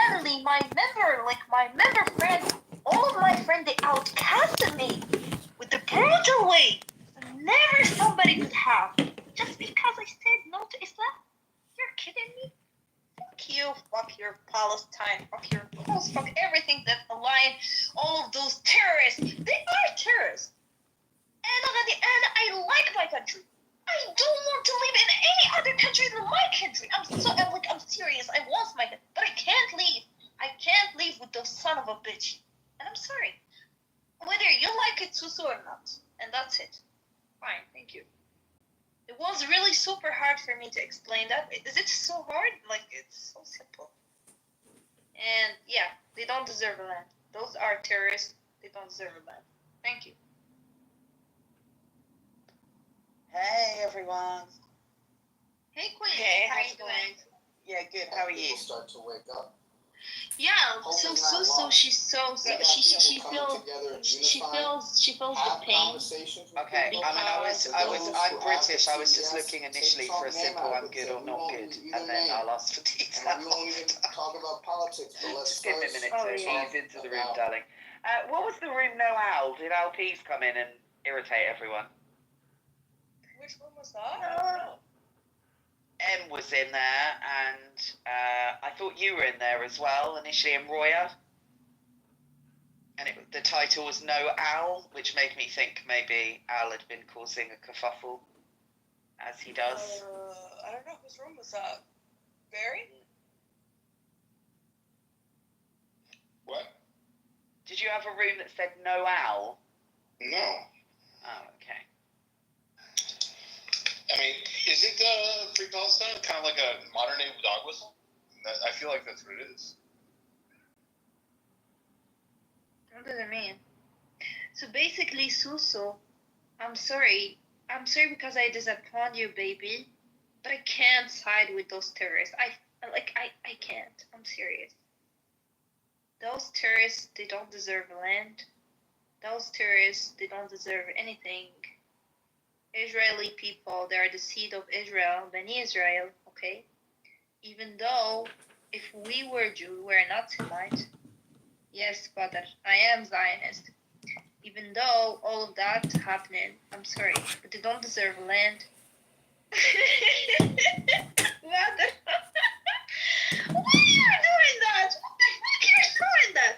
suddenly my member friends, all of my friends, they outcasted me with the brutal way never somebody could have. Just because I said no to Islam? You're kidding me? Fuck you, fuck your Palestine, fuck your Poles, fuck everything that align all of those terrorists. They are terrorists. And at the end, I like my country. I don't want to live in any other country than my country. I'm serious. I want my country, but I can't leave. I can't leave with those son of a bitch. And I'm sorry. Whether you like it, Susu, or not. And that's it. Fine, thank you. It was really super hard for me to explain that. Is it so hard? Like, it's so simple. And yeah, they don't deserve a land. Those are terrorists. They don't deserve a land. Thank you. Hey everyone. Hey Queen. Hey, how how's you it going? Yeah, good. How are you? People start to wake up. Yeah, so she's so she feels the pain. Okay, I'm British. I was just looking initially for a simple I'm good or not good, and then I'll ask for details. We won't even talk about politics, but let's Just give me a minute to ease into the room, about- darling. What was the room no owl? Did LPs come in and irritate everyone? Which one was that? M was in there, and I thought you were in there as well initially, and Roya. And the title was No Owl, which made me think maybe Owl had been causing a kerfuffle, as he does. I don't know whose room was that. Barry? What? Did you have a room that said No Owl? No. Oh, okay. I mean, is it Free Palestine kind of like a modern day dog whistle? I feel like that's what it is. What does it mean? So basically, Suso, I'm sorry because I disappoint you, baby, but I can't side with those terrorists. I can't. I'm serious. Those terrorists, they don't deserve land. Those terrorists, they don't deserve anything. Israeli people, they are the seed of Israel, Bani Israel, okay? Even though, if we were Jew, we're not Semite. Yes, but I am Zionist. Even though all of that happening, I'm sorry, but they don't deserve land. What the? Why are you doing that? What the fuck are you doing that?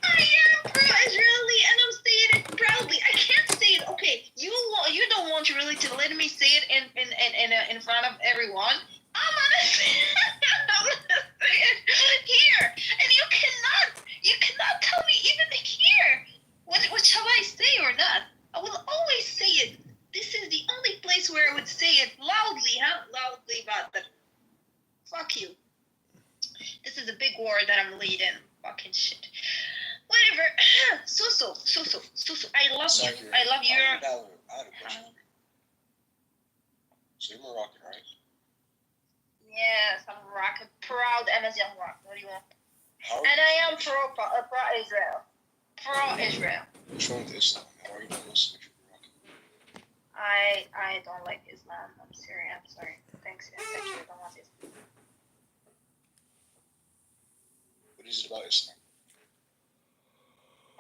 I am pro-Israeli and I'm saying it proudly. I can't say it. Okay, you don't want really to let me say it in front of everyone. I'm gonna say it here, and you cannot tell me even here what shall I say or not. I will always say it. This is the only place where I would say it loudly, loudly, but fuck you. This is a big war that I'm leading. Fucking shit. Whatever. Susu. I love you. I love your. I had a question. So you're Moroccan, right? Yes, I'm Moroccan. Proud Amazon Moroccan. What do you want? And I am pro-Israel. Pro-Israel. What's wrong with Islam? How are you not Muslim if you're Moroccan? I don't like Islam. I'm Syrian. I'm sorry. Thanks. Thank you. I don't want it. What is it about Islam?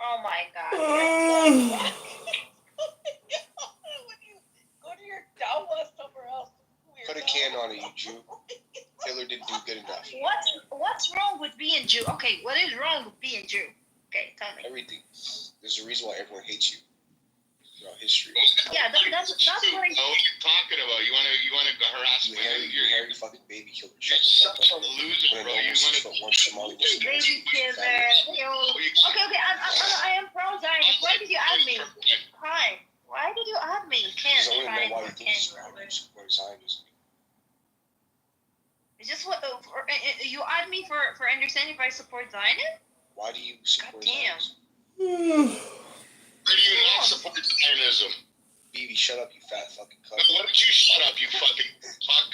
Oh my God. Go to your dawah somewhere else. Put a can on it, you Jew. Hitler didn't do good enough. What's wrong with being Jew? Okay, what is wrong with being Jew? Okay, tell me. Everything. There's a reason why everyone hates you throughout history. Yeah, that's what What are you talking about? You want to harass You me? hairy fucking baby killer. You're Shut the such fuck a up. loser, When bro. an You almost want 6 to... foot 1 Somali Muslim baby killer. Okay, I am pro-Zionist. Why did you add me? Fine. Why did you add me? You can't. I want to Fine. know why you think Can't. you support Zionism. It's just what you add me for understanding if I support Zionism? Why do you support God damn. Zionism? Why do you not support Zionism? Bibi, shut up, you fat fucking cunt. Why don't you shut up, you fucking fuck?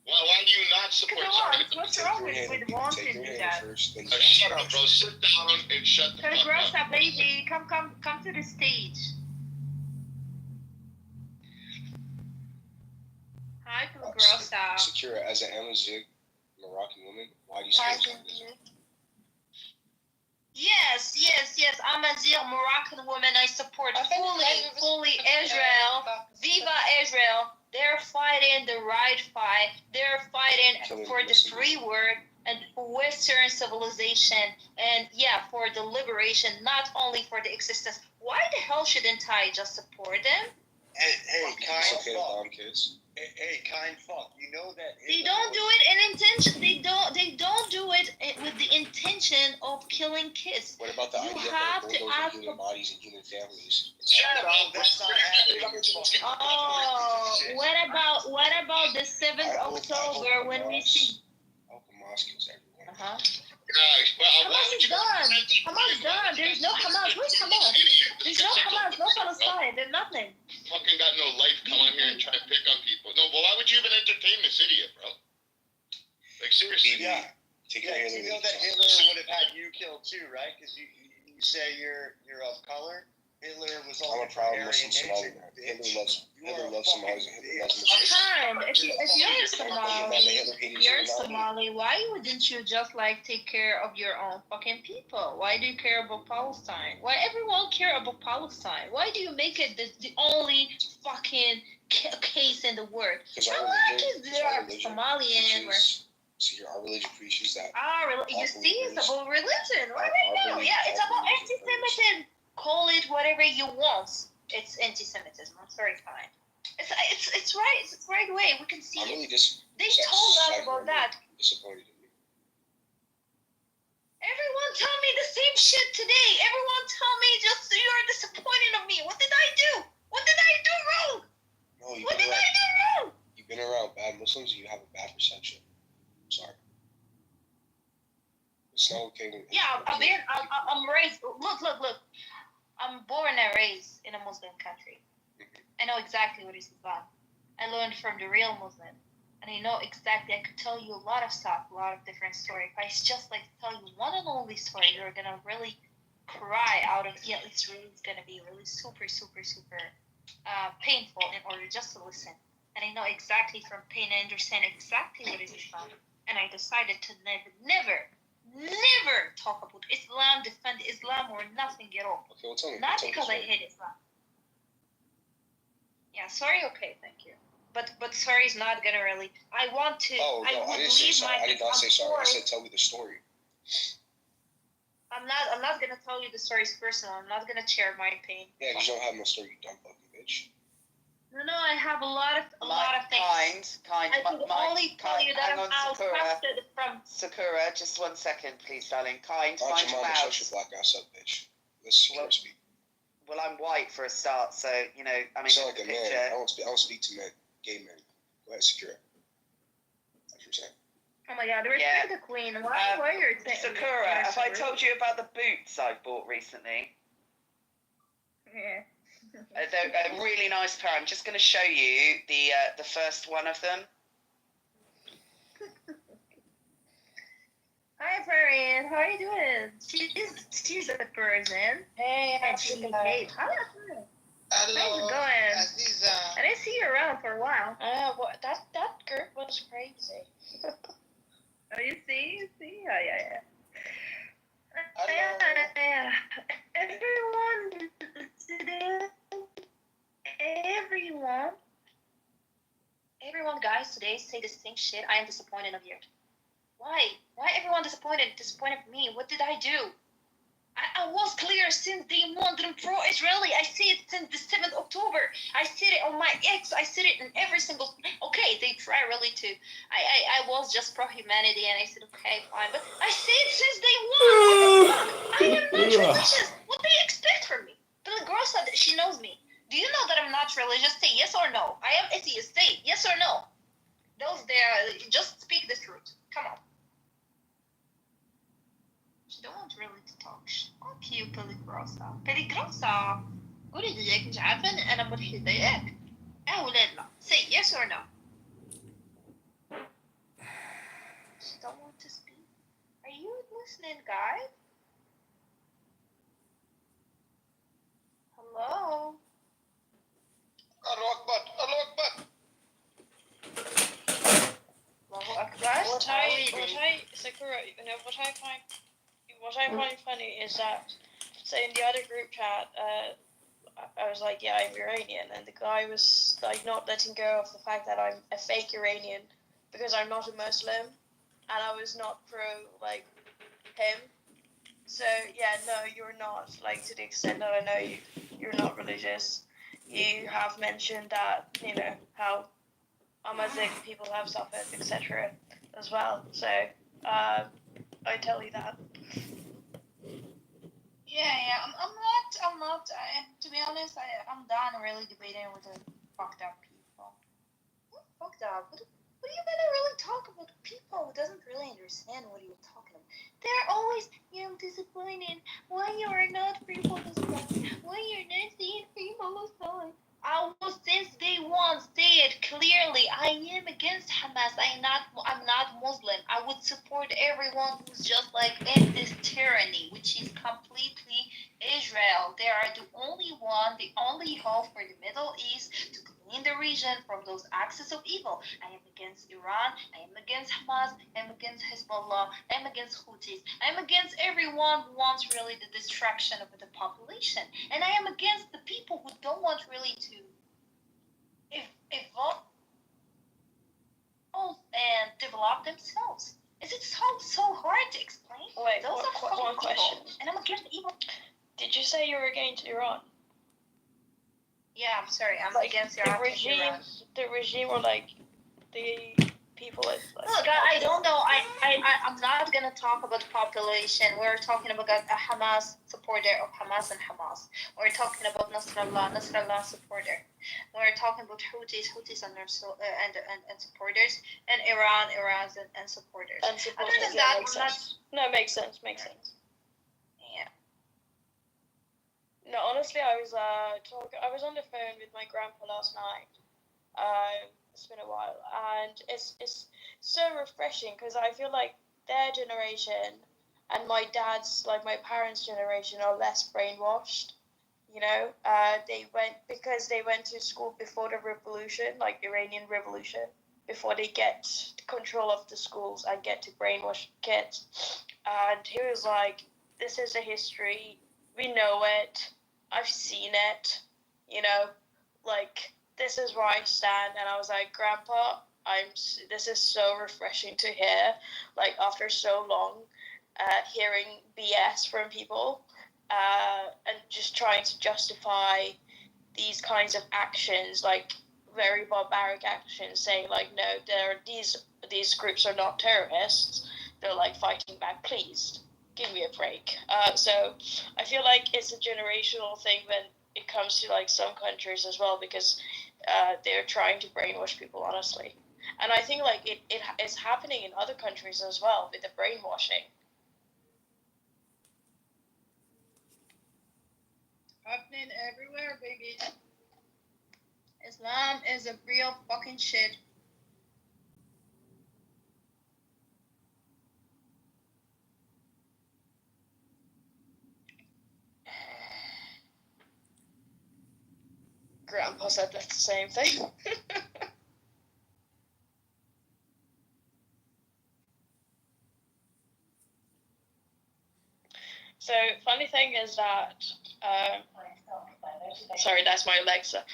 Why do you not support Zionism? What's wrong with wanting Take to your do hand that? first, then Shut up, bro. Sit down and shut the fuck up. Grossa, baby, come to the stage. Hi, Grossa. Sakura, as an Amazigh Moroccan woman, why do you support Zionism? Yes, yes, yes. I'm a Zir Moroccan woman. I support fully Israel. Viva Israel. They're fighting the right fight. They're fighting for the free word and for Western civilization and for the liberation, not only for the existence. Why the hell shouldn't I just support them? Hey, It's kind okay to fuck. bomb kids. Hey, kind fuck. You know that They don't do it in intention. They don't do it with the intention of killing kids. What about the You idea have of to bulldozing ask human bodies and human families? Shut up. That's not happening. Oh, what about the 7th October when we see? I hope Hamas kills everyone. Hamas is done. Hamas is done. There's no Hamas. Where's Hamas? There's no Hamas. No Palestine. There's nothing. Fucking got no life. Come on here and try to pick on people. No, well, why would you even entertain this idiot, bro? Like seriously. Yeah. Take your Yeah, hand you in know the that Hitler would have had you killed too, right? Because you say you're of color. Hitler was I'm only a proud Aryan Muslim Somali nation, man. bitch. Hitler loves Somalis and Hitler loves What Muslims. kind? If you're Somali, Hitler hated you're you, not me. Somali. Why wouldn't you just like take care of your own fucking people? Why do you care about Palestine? Why everyone care about Palestine? Why do you make it the only fucking case in the world? Because our How much religion, is there Somalian? our religion preaches that. You see, it's about religion. What do Our I know? religion- Yeah, it's our about religion anti-Semitism. Call it whatever you want. It's anti-Semitism. I'm sorry, fine. It's right. It's the right way. We can see I'm it. really They told us about that. disappointed in me. Everyone tell me the same shit today. Everyone tell me just you're disappointed of me. What did I do? What did I do wrong? No, What did I do wrong? you've been around bad Muslims, you have a bad perception. I'm sorry. It's not okay when Yeah, I'm raised. Look. I'm born and raised in a Muslim country. I know exactly what is Islam. I learned from the real Muslim. And I know exactly, I could tell you a lot of stuff, a lot of different stories. If I just like tell you one and only story, you're going to really cry out of, it's going to be really super painful in order just to listen. And I know exactly from pain, I understand exactly what is Islam. And I decided to never talk about Islam, defend Islam, or nothing at all. Okay, well, tell me. Not tell me because I sorry. hate Islam. Yeah, sorry, okay, thank you. But sorry is not gonna really. I want to. Oh, no, I didn't say sorry. I did not say sorry. I said tell me the story. I'm not gonna tell you the stories personal. I'm not gonna share my pain. Yeah, because you don't have no story, you dumb fucking bitch. No, I have a lot of things. Kind. I could only tell you that hang I'm on, Sakura. outcasted from. Sakura, just 1 second, please, darling. Kind, Watch find your your mama, shut your mouse. black ass up, bitch. Let's Sakura speak. Well, I'm white for a start, so, I mean, You sound like a man. picture. I don't speak to men, gay men. Go ahead, Sakura. That's what you're saying. Oh my God, respect the queen. Why are you saying? Sakura, have I told you about the boots I bought recently? Yeah. They're a really nice pair. I'm just going to show you the first one of them. Hi, Farid. How are you doing? She's a person. Hey, and she hates. How's it going? I didn't see you around for a while. That group was crazy. Oh, you see? Yeah. Hello. Everyone today. Everyone, guys, today say the same shit. I am disappointed of you. Why? Why everyone disappointed of me? What did I do? I was clear since day one that I'm pro-Israeli. I see it since the 7th October. I see it on my ex. I see it in every single... Okay, they try really to... I was just pro-humanity and I said, okay, fine. But I see it since day one. What the fuck? I am not religious. What do you expect from me? But the girl said that she knows me. Do you know that I'm not religious? Say yes or no. I am atheist. Say yes or no. Just speak the truth. Come on. She don't want really to talk. Fuck you, Peligrosa. Peligrosa. قولي ليك مش عارفة أنا ملحدة ياك؟ ولا لا. Say yes or no. She don't want to speak. Are you listening, guys? Hello? Allahu Akbar. Allahu Akbar. Sakura, what I find what I find funny is that, so in the other group chat, I was like, yeah, I'm Iranian, and the guy was like not letting go of the fact that I'm a fake Iranian because I'm not a Muslim, and I was not pro like him. So yeah, no, you're not. Like to the extent that I know you, you're not religious. You have mentioned that how Amazigh people have suffered, etc. as well. So I tell you that. Yeah. I'm not. To be honest, I'm done really debating with the fucked up people. What fucked up? What are you gonna really talk about people who doesn't really understand what you're talking about? They're always, disappointed. Why you are not free Palestine? Why you're not seeing free Palestine? I will since day one say it clearly. I am against Hamas. I'm not Muslim. I would support everyone who's just like in this tyranny, which is completely Israel. They are the only one, the only hope for the Middle East to clean the region from those axes of evil. I am against Iran. I am against Hamas. I am against Hezbollah. I am against Houthis. I am against everyone who wants really the destruction of the population. And I am against the people who don't want really to evolve and develop themselves. Is it so hard to explain? Wait, Those are one fucking question. people, and I'm against evil. Did you say you were against Iran? Yeah, I'm sorry. I'm Like against the Iran. regime, the regime, or like the people. Like, Look, I don't know. I'm not gonna talk about the population. We're talking about a Hamas supporter of Hamas and Hamas. We're talking about Nasrallah supporter. We're talking about Houthis and supporters, and Iran and supporters. and support. Other than Yeah, that, makes I'm not. sense. No, makes sense. Makes sense. Yeah. No, honestly, I was I was on the phone with my grandpa last night. It's been a while, and it's so refreshing because I feel like their generation and my dad's, like my parents' generation, are less brainwashed. They went to school before the revolution, like Iranian revolution, before they get control of the schools and get to brainwash kids. And he was like, "This is a history. We know it. I've seen it. You know, like this is where I stand." And I was like, "Grandpa, this is so refreshing to hear. Like after so long, hearing BS from people." And just trying to justify these kinds of actions, like very barbaric actions, saying like, no, these groups are not terrorists. They're like fighting back. Please give me a break. So I feel like it's a generational thing when it comes to like some countries as well, because they're trying to brainwash people, honestly. And I think like it is happening in other countries as well with the brainwashing. Happening everywhere, baby. Islam is a real fucking shit. Grandpa said the same thing. So funny thing is that sorry, that's my Alexa.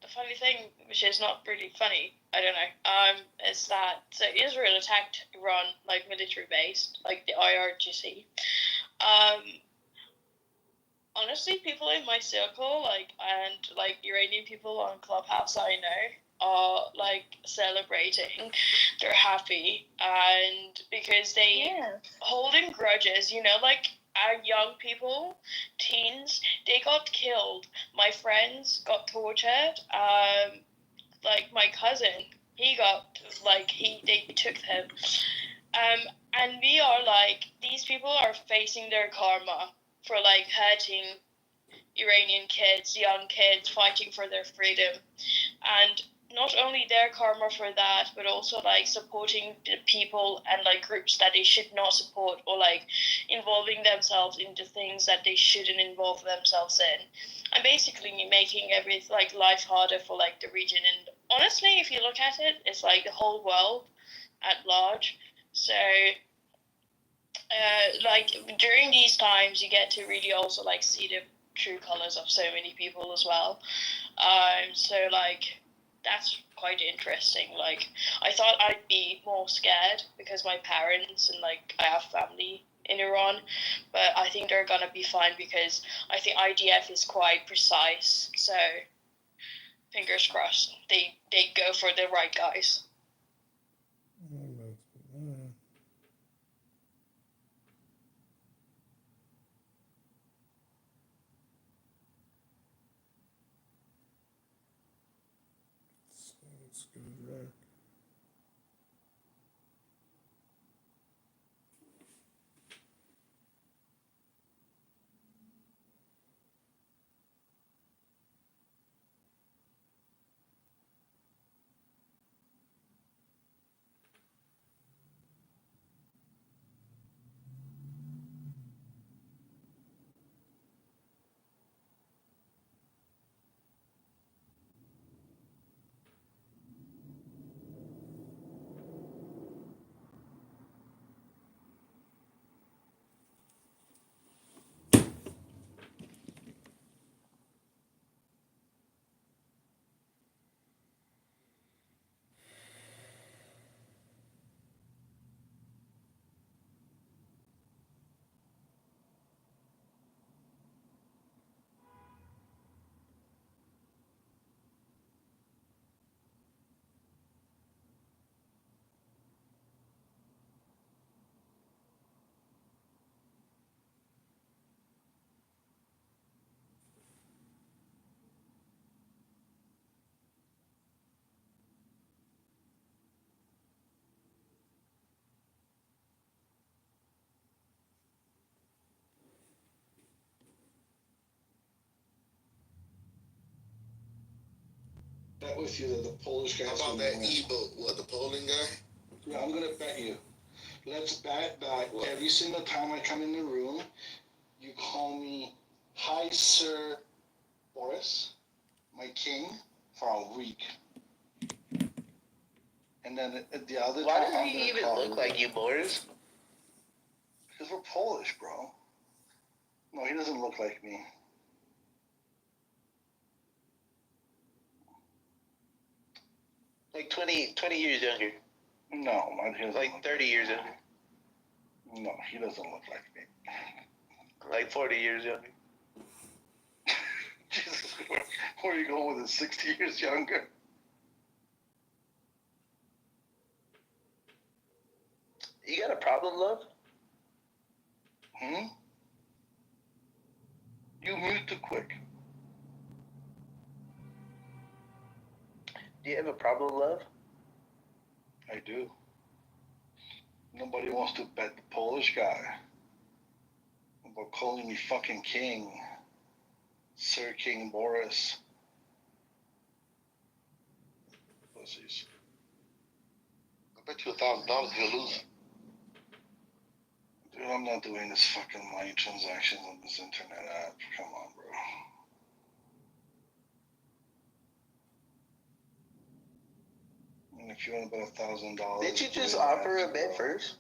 The funny thing, which is not really funny, I don't know, is that so Israel attacked Iran like military based, like the IRGC. Honestly, people in my circle, and Iranian people on Clubhouse I know, are like celebrating. They're happy, and because they holding grudges, like our young people, teens, they got killed. My friends got tortured. Like my cousin, he got they took him. And we are like, these people are facing their karma for like hurting Iranian kids, young kids fighting for their freedom. And not only their karma for that, but also like supporting the people and like groups that they should not support, or like involving themselves into things that they shouldn't involve themselves in, and basically making life harder for like the region. And honestly, if you look at it, it's like the whole world at large. So like during these times, you get to really also like see the true colors of so many people as well. So like that's quite interesting. Like I thought I'd be more scared because my parents and like I have family in Iran, but I think they're gonna be fine because I think IDF is quite precise. So fingers crossed, they go for the right guys. Let's go there. Bet with you that the Polish guy. How about that Ebo? What, the Poland guy? Yeah, I'm gonna bet you. Let's bet that every single time I come in the room, you call me Hi Sir Boris, my king, for a week. And then the other Why time does I'm he gonna even call look like you, Boris? Because we're Polish, bro. No, he doesn't look like me. Like 20 years younger. No, man, he doesn't Like look 30 years younger. No, he doesn't look like me. Like 40 years younger. Jesus, where are you going with it? 60 years younger? You got a problem, love? Hmm? You mute too quick. Do you have a problem, love? I do. Nobody wants to bet the Polish guy about calling me fucking king. Sir King Boris. Pussies. I bet you $1,000 you'll lose. Dude, I'm not doing this fucking money transactions on this internet app. Come on, bro. And if you want to bet $1,000, Did you just offer a bet first?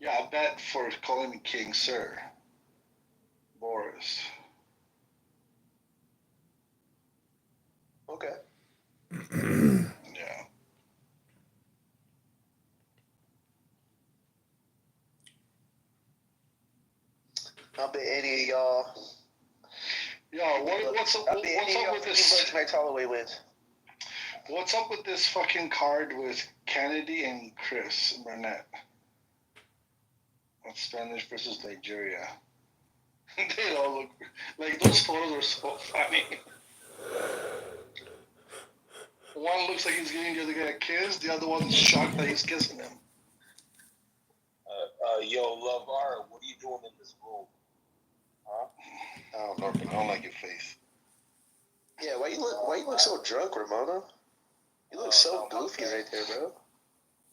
Yeah, I bet for calling me King Sir Boris. Okay. Yeah. I'll bet any of y'all. Yo, what's up I'll bet any with of y'all this? Max Holloway wins. What's up with this fucking card with Kennedy and Chris Burnett? That's Spanish versus Nigeria. They all look like those photos are so funny. One looks like he's giving the other guy a kiss. The other one's shocked that he's kissing him. Yo, LaVar, what are you doing in this room? Huh? I don't know, but I don't like your face. Yeah, why you look so drunk, Ramona? You look so no, goofy right there, bro.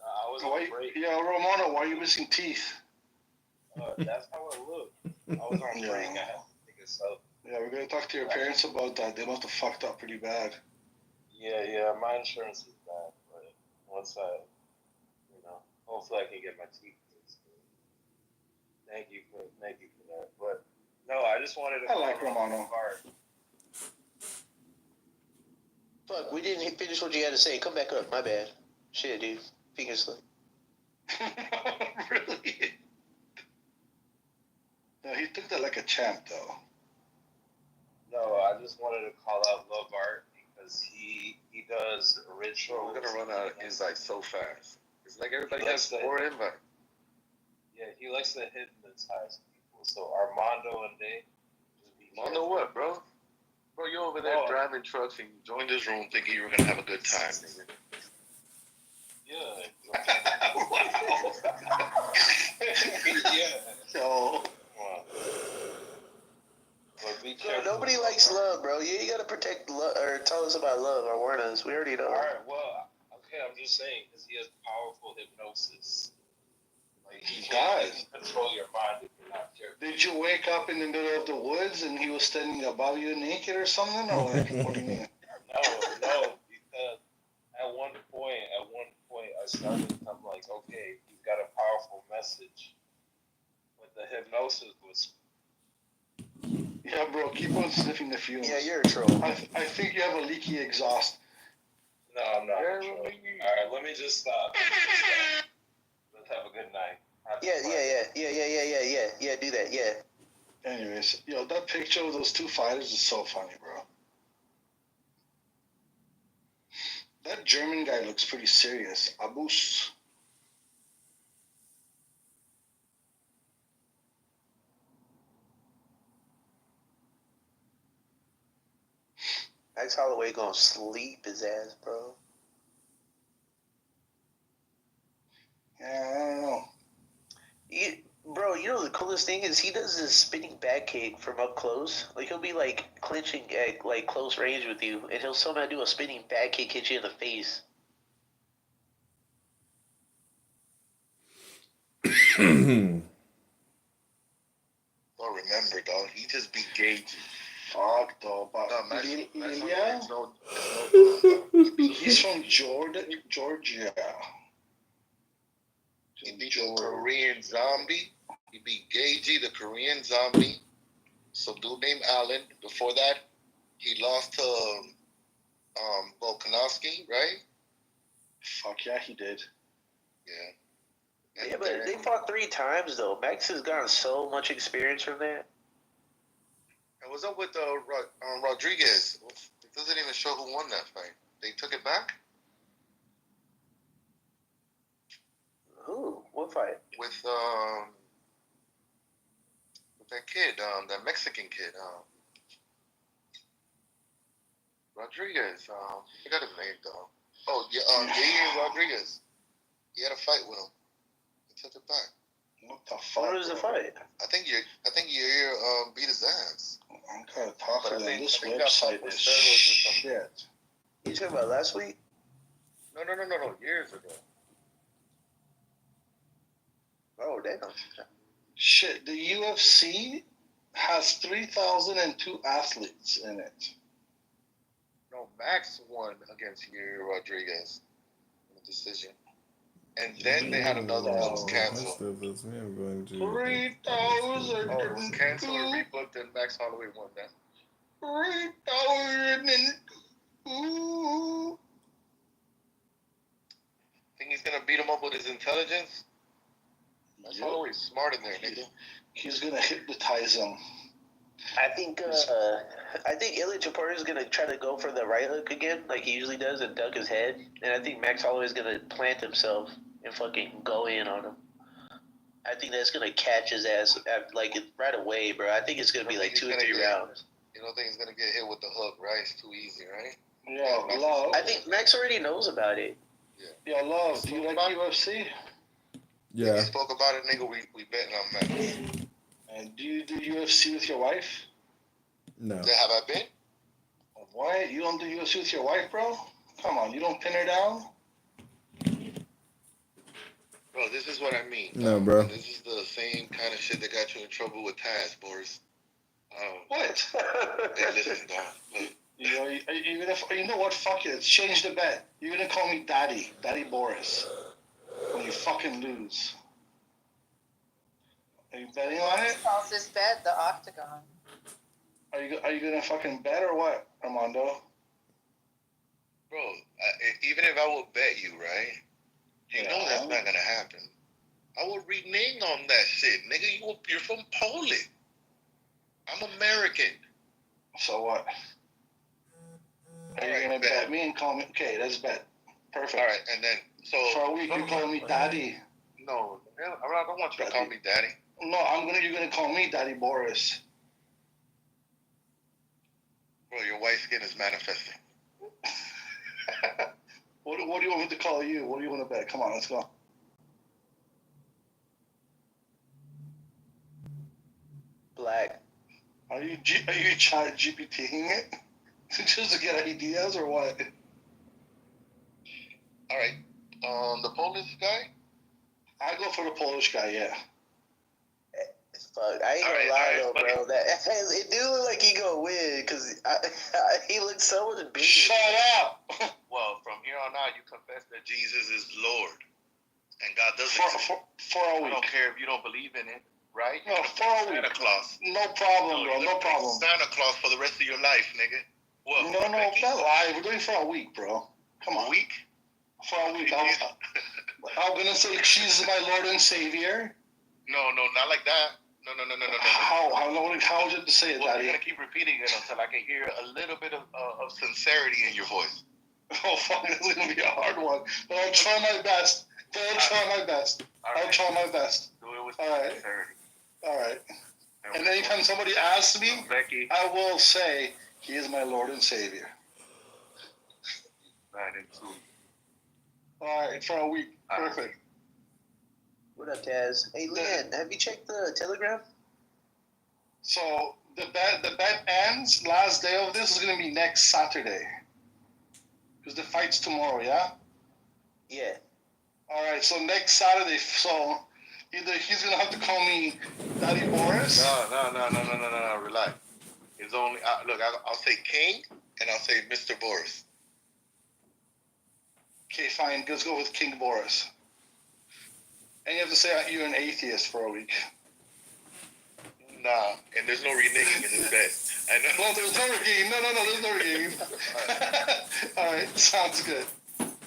I was Why, on break. yeah, Ramona, why are you missing teeth? That's how I look. I was on Yeah. break. I had to take a sub. Yeah, we're gonna talk to your parents about that. They must have fucked up pretty bad. Yeah, my insurance is bad, but once I, hopefully I can get my teeth fixed. Thank you for that. But no, I just wanted to. I like Romano. Fuck, we didn't finish what you had to say. Come back up. My bad. Shit, dude. Finger slip. Really? No, he took that like a champ, though. No, I just wanted to call out Love Art because he does rituals. We're gonna run out of invites so fast. It's like everybody He has likes more invite. Yeah, he likes to hypnotize people. So Armando and they just be Armando what, bro? Bro, you over there driving trucks and you joined this room thinking you were gonna have a good time, nigga. Yeah. Yeah. So. Bro, nobody likes love, bro. You gotta protect love, or tell us about love, or warn us. We already know. Alright, well, okay, I'm just saying, because he has powerful hypnosis. Like, he can control your mind if you're not careful. Did you wake up in the middle of the woods and he was standing above you naked or something? Or what do you mean? No, because at one point, I started, I'm like, okay, he's got a powerful message. But the hypnosis was... Yeah, bro, keep on sniffing the fumes. Yeah, you're a troll. I think you have a leaky exhaust. No, I'm not a troll. Alright, let me just stop. Let's have a good night. Yeah, do that, yeah. Anyways, yo, that picture of those two fighters is so funny, bro. That German guy looks pretty serious. Abus. Max Holloway gonna sleep his ass, bro. Yeah, I don't know. Bro, you know the coolest thing is he does this spinning back kick from up close. Like he'll be like clinching at like close range with you, and he'll somehow do a spinning back kick, hit you in the face. Well, remember, dog, he just be gauging. Fuck, though. But No, Max, yeah. He's from Georgia. He beat the Korean Zombie. He beat Gagey, the Korean Zombie. Some dude named Allen. Before that, he lost to Volkanovski, right? Fuck yeah, he did. Yeah. Yeah, but they fought 3 times though. Max has gotten so much experience from that. And what's up with Rodriguez? It doesn't even show who won that fight. They took it back? Who? What fight? With that kid, that Mexican kid, Rodriguez. I forgot his name though. Oh, yeah, Yair Rodriguez. He had a fight with him. He took it back. What the fuck? What was the fight? I think Yair beat his ass. I'm kind of talking But I about think this that fight website was is steroids or something. shit. You talking about last week? No, years ago. Oh damn! Shit, the UFC has 3,002 athletes in it. No, Max won against Yair Rodriguez in a decision. And then they had another one that was canceled. I'm going to 3,000. Oh, it was canceled or rebooked, and Max Holloway won that. 3,002. Think he's gonna beat him up with his intelligence? Max Holloway's smart in there, nigga. He's gonna hypnotize him. I think Ilya Chaparro is gonna try to go for the right hook again, like he usually does, and duck his head. And I think Max Holloway is gonna plant himself and fucking go in on him. I think that's gonna catch his ass like right away, bro. I think it's gonna be like 2 or 3 rounds. You don't think he's gonna get hit with the hook, right? It's too easy, right? Yeah, Love. I think Max already knows about it. Yeah, Love. Do you like UFC? Yeah. We spoke about it, nigga. We betting on Max. And do you do UFC with your wife? No. Have I been? Why? You don't do UFC with your wife, bro? Come on, you don't pin her down? Bro, this is what I mean. No, bro. This is the same kind of shit that got you in trouble with Taz, Boris. What? Hey, listen, dog. Look. You know what? Fuck it. Let's change the bet. You're gonna call me Daddy Boris, when you fucking lose. Are you betting on it? Calls his bed the octagon. Are you gonna fucking bet or what, Armando? Bro, even if I would bet you, right? You know that's not gonna happen. I would renege on that shit, nigga. You're from Poland. I'm American. So what? Are you gonna bet me and call me? Okay, let's bet. Perfect. All right, and then so for a week you call me daddy. No, I don't want you to call me daddy. No, you're gonna call me Daddy Boris. Bro, your white skin is manifesting. What do you want me to call you? What do you want to bet? Come on, let's go. Black. Are you chat GPTing it just to get ideas or what? All right, the Polish guy. I go for the Polish guy. Yeah. Fuck, I ain't gonna lie though, bro. That it do look like he gonna win because he looks so much bigger. Shut up. Well, from here on out, you confess that Jesus is Lord, and God doesn't for a week. I don't care if you don't believe in it, right? No, for a week. Santa Claus. No problem, bro. No problem. Santa Claus for the rest of your life, nigga. What? No, not live. We're doing for a week, bro. Come on. A week? For a week. I'm gonna say Jesus is my Lord and Savior. No, not like that. No. How would you say it, Well, Daddy? you're gonna keep repeating it until I can hear a little bit of sincerity in your voice. Oh, fuck, this is gonna be a hard one. But I'll try my best. I'll try my best. Do it with sincerity. All right. And anytime somebody asks me, Becky, I will say, He is my Lord and Savior. 9 and 2. All right, for a week. Perfect. What up, Taz? Hey, Leanne, have you checked the Telegram? So the bet ends. Last day of this is gonna be next Saturday. Because the fight's tomorrow, yeah? Yeah. All right, so next Saturday. So either he's gonna have to call me Daddy Boris. No. Relax. It's only look. I'll say King and I'll say Mr. Boris. Okay, fine. Let's go with King Boris. And you have to say you're an atheist for a week. Nah, and there's no reneging in this bet. I know. No, there's no reneging. No, there's no reneging. All right, sounds good.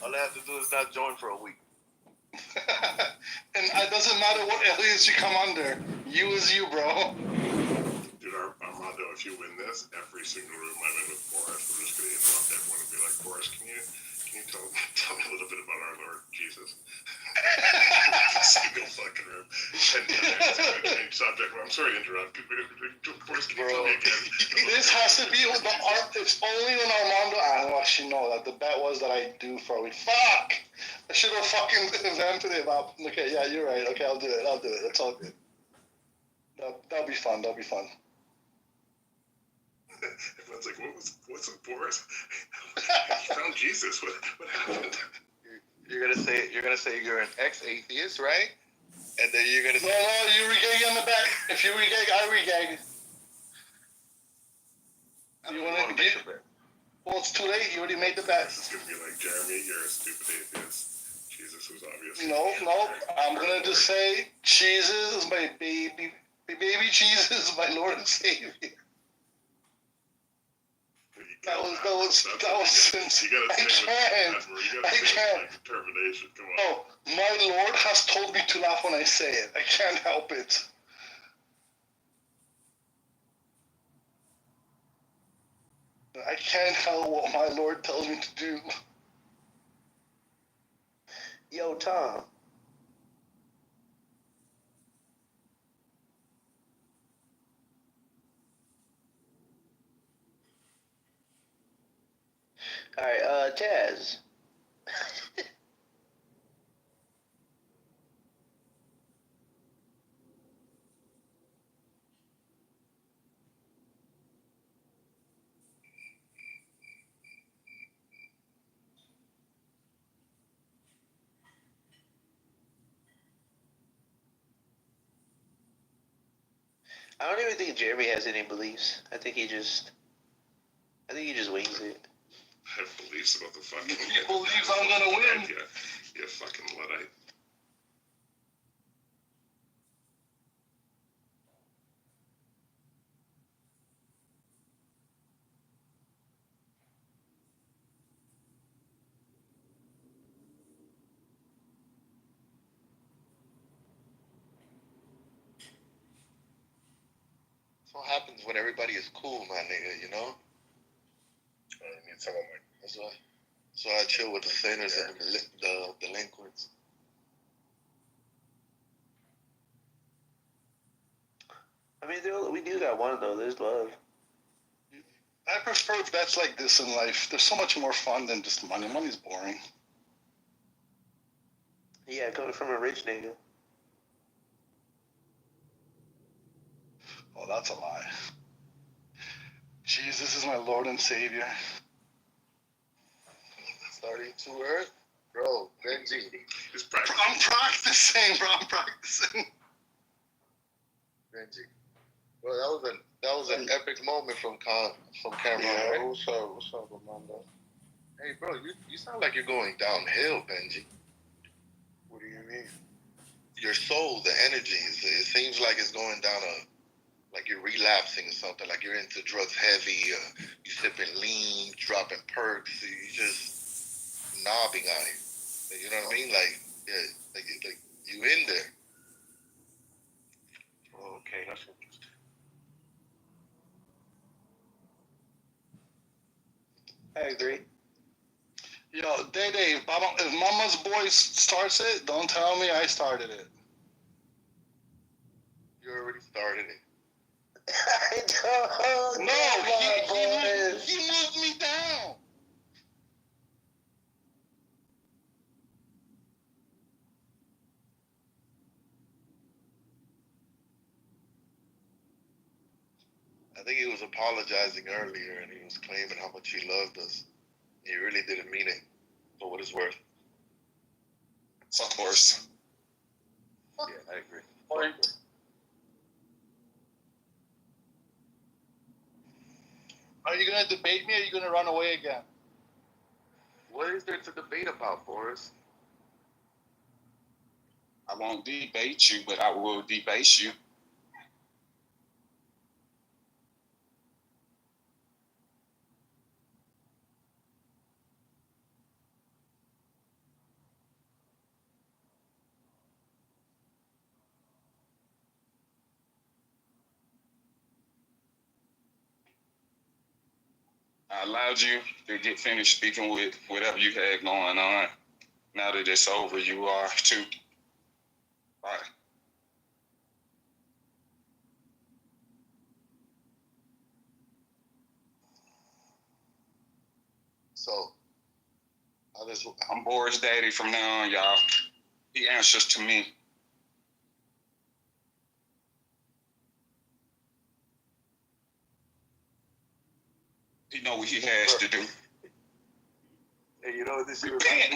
All I have to do is not join for a week. And it doesn't matter what alias you come under. You is you, bro. Dude, Armando, if you win this, every single room I'm in with Boris, we're just going to interrupt everyone and be like, Boris, can you tell me a little bit about our Lord Jesus? Single fucking room. And change subject. I'm sorry to interrupt. Boris, can you tell me again? This has to be with the art. It's only when Armando. I don't actually know that the bet was that I do for a week. Fuck! I should have fucking invented it up. Okay, yeah, you're right. Okay, I'll do it. That's all good. That'll be fun. Everyone's like, what's with Boris? He found Jesus. What happened? You're gonna say you're an ex-atheist, right? And then you're gonna say no, you regag on the back. If you regag, I regag. You want to get? Well, it's too late. You already made the bet. It's gonna be like, Jeremy, you're a stupid atheist. Jesus was obviously. No. I'm gonna just say Jesus is my baby. Baby Jesus is my Lord and Savior. That was since I can't. Determination. Come on. Oh, my Lord has told me to laugh when I say it. I can't help it. I can't help what my Lord tells me to do. Yo, Tom. All right, Taz. I don't even think Jeremy has any beliefs. I think he just wings it. I have beliefs about the fucking. He believes I'm gonna win. Yeah, fucking Luddite. That's what happens when everybody is cool, my nigga, you know? I need someone like So I chill with the sinners and the delinquents. I mean, we do got one though. There's love. I prefer bets like this in life. They're so much more fun than just money. Money's boring. Yeah, coming from a rich nigga. Oh, that's a lie. Jesus is my Lord and Savior. Starting too early? Bro, Benji. I'm practicing, bro. I'm practicing. Benji. Bro, that was an epic moment from Cameron, Yeah, right? what's up, Amanda? Hey, bro, you sound like you're going downhill, Benji. What do you mean? Your soul, the energy, it seems like it's going down like you're relapsing or something, like you're into drugs heavy, you sipping lean, dropping perks, you just knobbing on it. You know what I mean? Like, yeah, like you in there. Oh, okay, that's interesting. I agree. Yo, Day, if Mama's Boy starts it, don't tell me I started it. You already started it. I don't No, he moved me down. I think he was apologizing earlier, and he was claiming how much he loved us. He really didn't mean it, for what it's worth. Of course. Yeah, I agree. Are you gonna debate me or are you gonna run away again? What is there to debate about, Boris? I won't debate you, but I will debase you. I allowed you to get finished speaking with whatever you had going on. Now that it's over, you are too. Bye. So, I'm Boris' daddy from now on, y'all. He answers to me. He know what he has to do. Hey, you know what this shit Repent,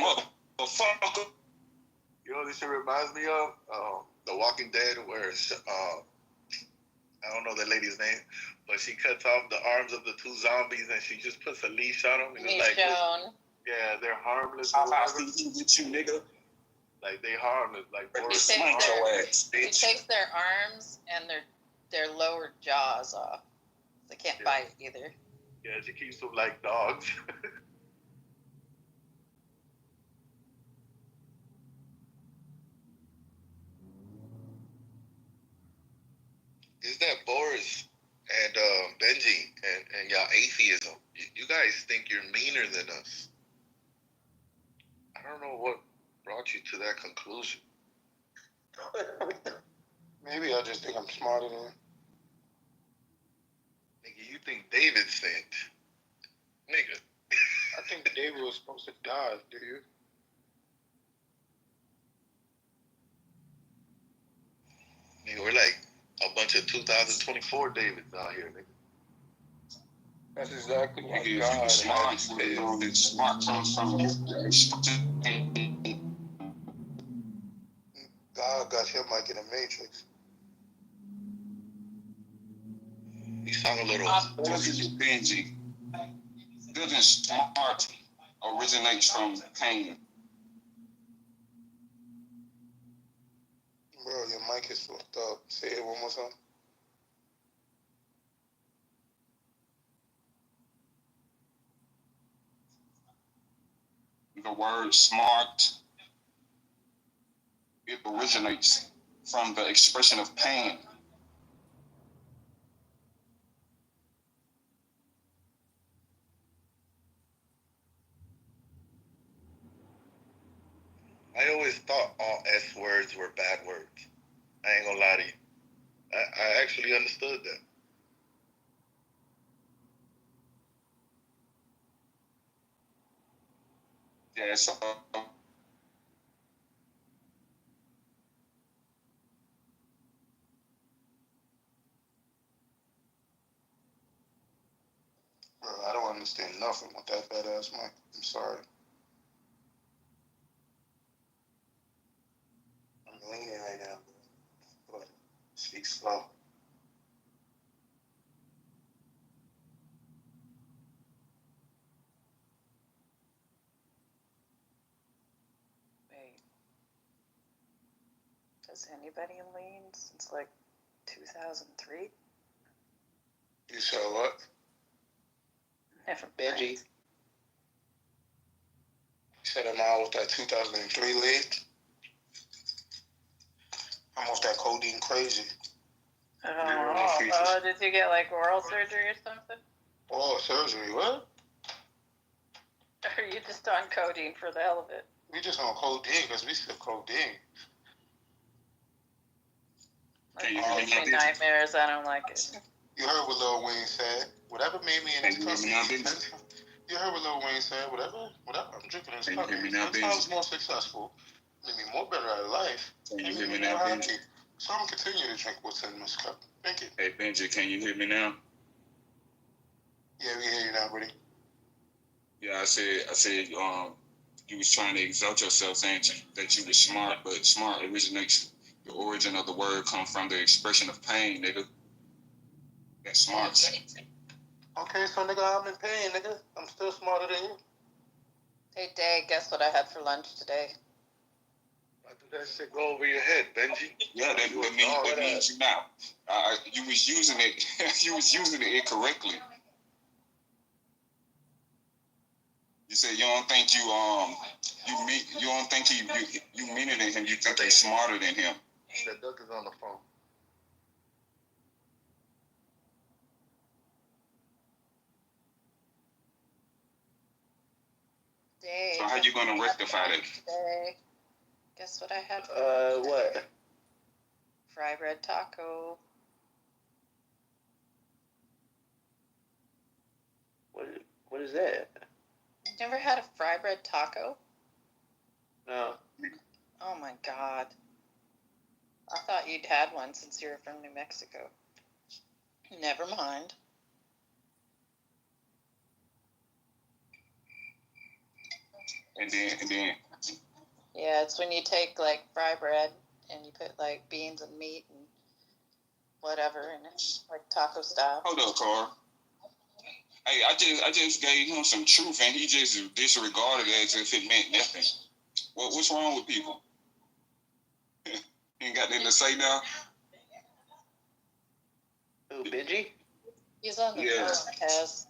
motherfucker. You know what this shit reminds me of? The Walking Dead, where I don't know the lady's name, but she cuts off the arms of the two zombies and she just puts a leash on them. And it's like, yeah, they're harmless. I'll see with you, nigga. Like they harmless. Like He takes their arms and their lower jaws off. They can't bite either. Yeah, she keeps them like dogs. Is that Boris and Benji and y'all atheism? You guys think you're meaner than us. I don't know what brought you to that conclusion. Maybe I just think I'm smarter than him. Nigga, you think David sinned. Nigga. I think David was supposed to die, do you? Nigga, we're like a bunch of 2024 Davids out here, nigga. That's exactly what Nigga, God if you had. smart, you know that smart comes from God got him like in a matrix. You sound a little. Benji. Good and smart originates from pain. Bro, your mic is fucked up. Say it one more time. The word smart, it originates from the expression of pain. I always thought all S words were bad words. I ain't gonna lie to you. I actually understood that. Yeah, so Bro, I don't understand nothing with that badass mic. I'm sorry. I'm leaning right now, but speak slow. Wait. Does anybody lean since like 2003? You said what? Never Benji. mind. You said I'm out with that 2003 lead. I'm off that codeine crazy. Oh, did you get like oral surgery or something? Oh, surgery, what? Or are you just on codeine for the hell of it? We just on codeine because we still codeine. Like, gives me nightmares. I don't like it. You heard what Lil Wayne said. Whatever made me in this country. You heard what Lil Wayne said. Whatever I'm drinking in this country. 10 times more successful. Made me more better at life. Can you hear me made now, more Benji? happy. So I'm gonna continue to drink what's in this cup. Thank you. Hey Benji, can you hear me now? Yeah, we hear you now, buddy. Yeah, I said, you was trying to exalt yourself, saying that you were smart, but smart originates, the origin of the word come from the expression of pain, nigga. That's smart. Okay, so nigga, I'm in pain, nigga. I'm still smarter than you. Hey, Day, guess what I had for lunch today? Why did that shit go over your head, Benji? Yeah, that means you now. You was using it. You was using it incorrectly. You said you don't think you don't think you meaner than him. You think you're smarter than him. That duck is on the phone. Day. So how you gonna rectify that? Today. Guess what I had for What? fry bread taco. What is that? You never had a fry bread taco? No. Oh my god. I thought you'd had one since you were from New Mexico. Never mind. And then. Yeah, it's when you take like fry bread and you put like beans and meat and whatever in it, like taco style. Hold up, Carl. Hey, I just gave him some truth, and he just disregarded it as if it meant nothing. What's wrong with people? Ain't got nothing to say now. Who, Benji? He's on the phone, Kaz.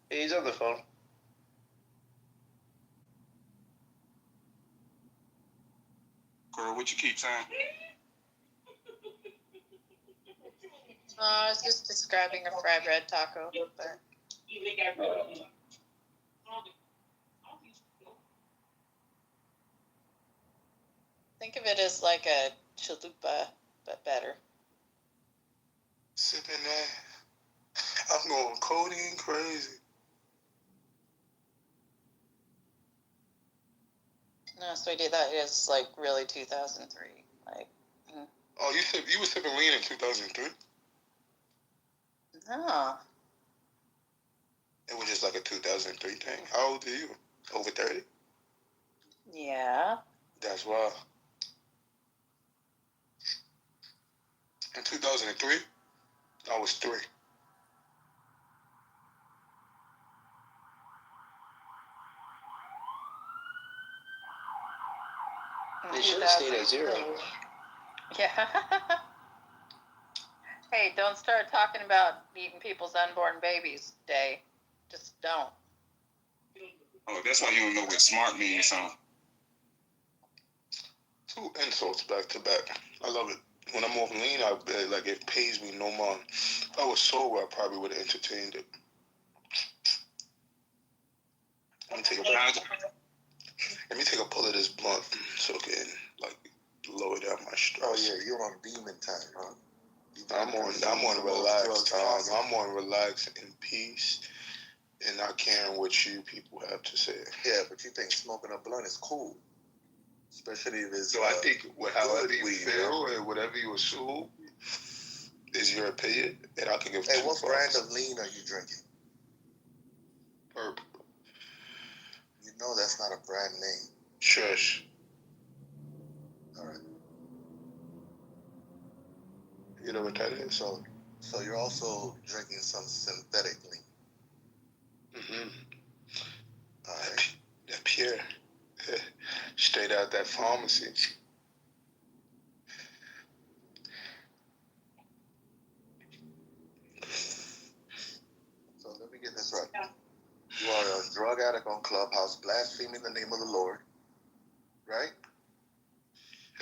He's on the phone. Carl, what you keep saying? I was just describing a fry bread taco. But... Think of it as like a chalupa, but better. Sitting there. I'm going codeine crazy. No, sweetie, that is like really 2003. Like, Oh, you were sipping lean in 2003? no. It was just like a 2003 thing. How old are you? Over 30? Yeah. That's wild. In 2003, I was 3. They should have stayed at 0. Yeah. Hey, don't start talking about eating people's unborn babies, Day. Just don't. Oh, that's why you don't know what smart means, huh? 2 insults back to back. I love it. When I'm off lean, like it pays me no mind. If I was sober, I probably would have entertained it. I'm taking a break. Let me take a pull of this blunt so it can like lower down my stress. Oh yeah, you're on demon time, huh? I'm on relax time. I'm on relax in peace and not caring what you people have to say. Yeah, but you think smoking a blunt is cool, especially if it's. So I think however you weed, feel and whatever you assume is your opinion, and I can give. Hey, what brand of lean are you drinking? Purple. You know that's not a brand name. Shush. All right. You know what that is? So you're also drinking some synthetic lean. Mm-hmm. All right. That pure. Straight out that pharmacy. So let me get this right. You are a drug addict on Clubhouse, blaspheming the name of the Lord, right?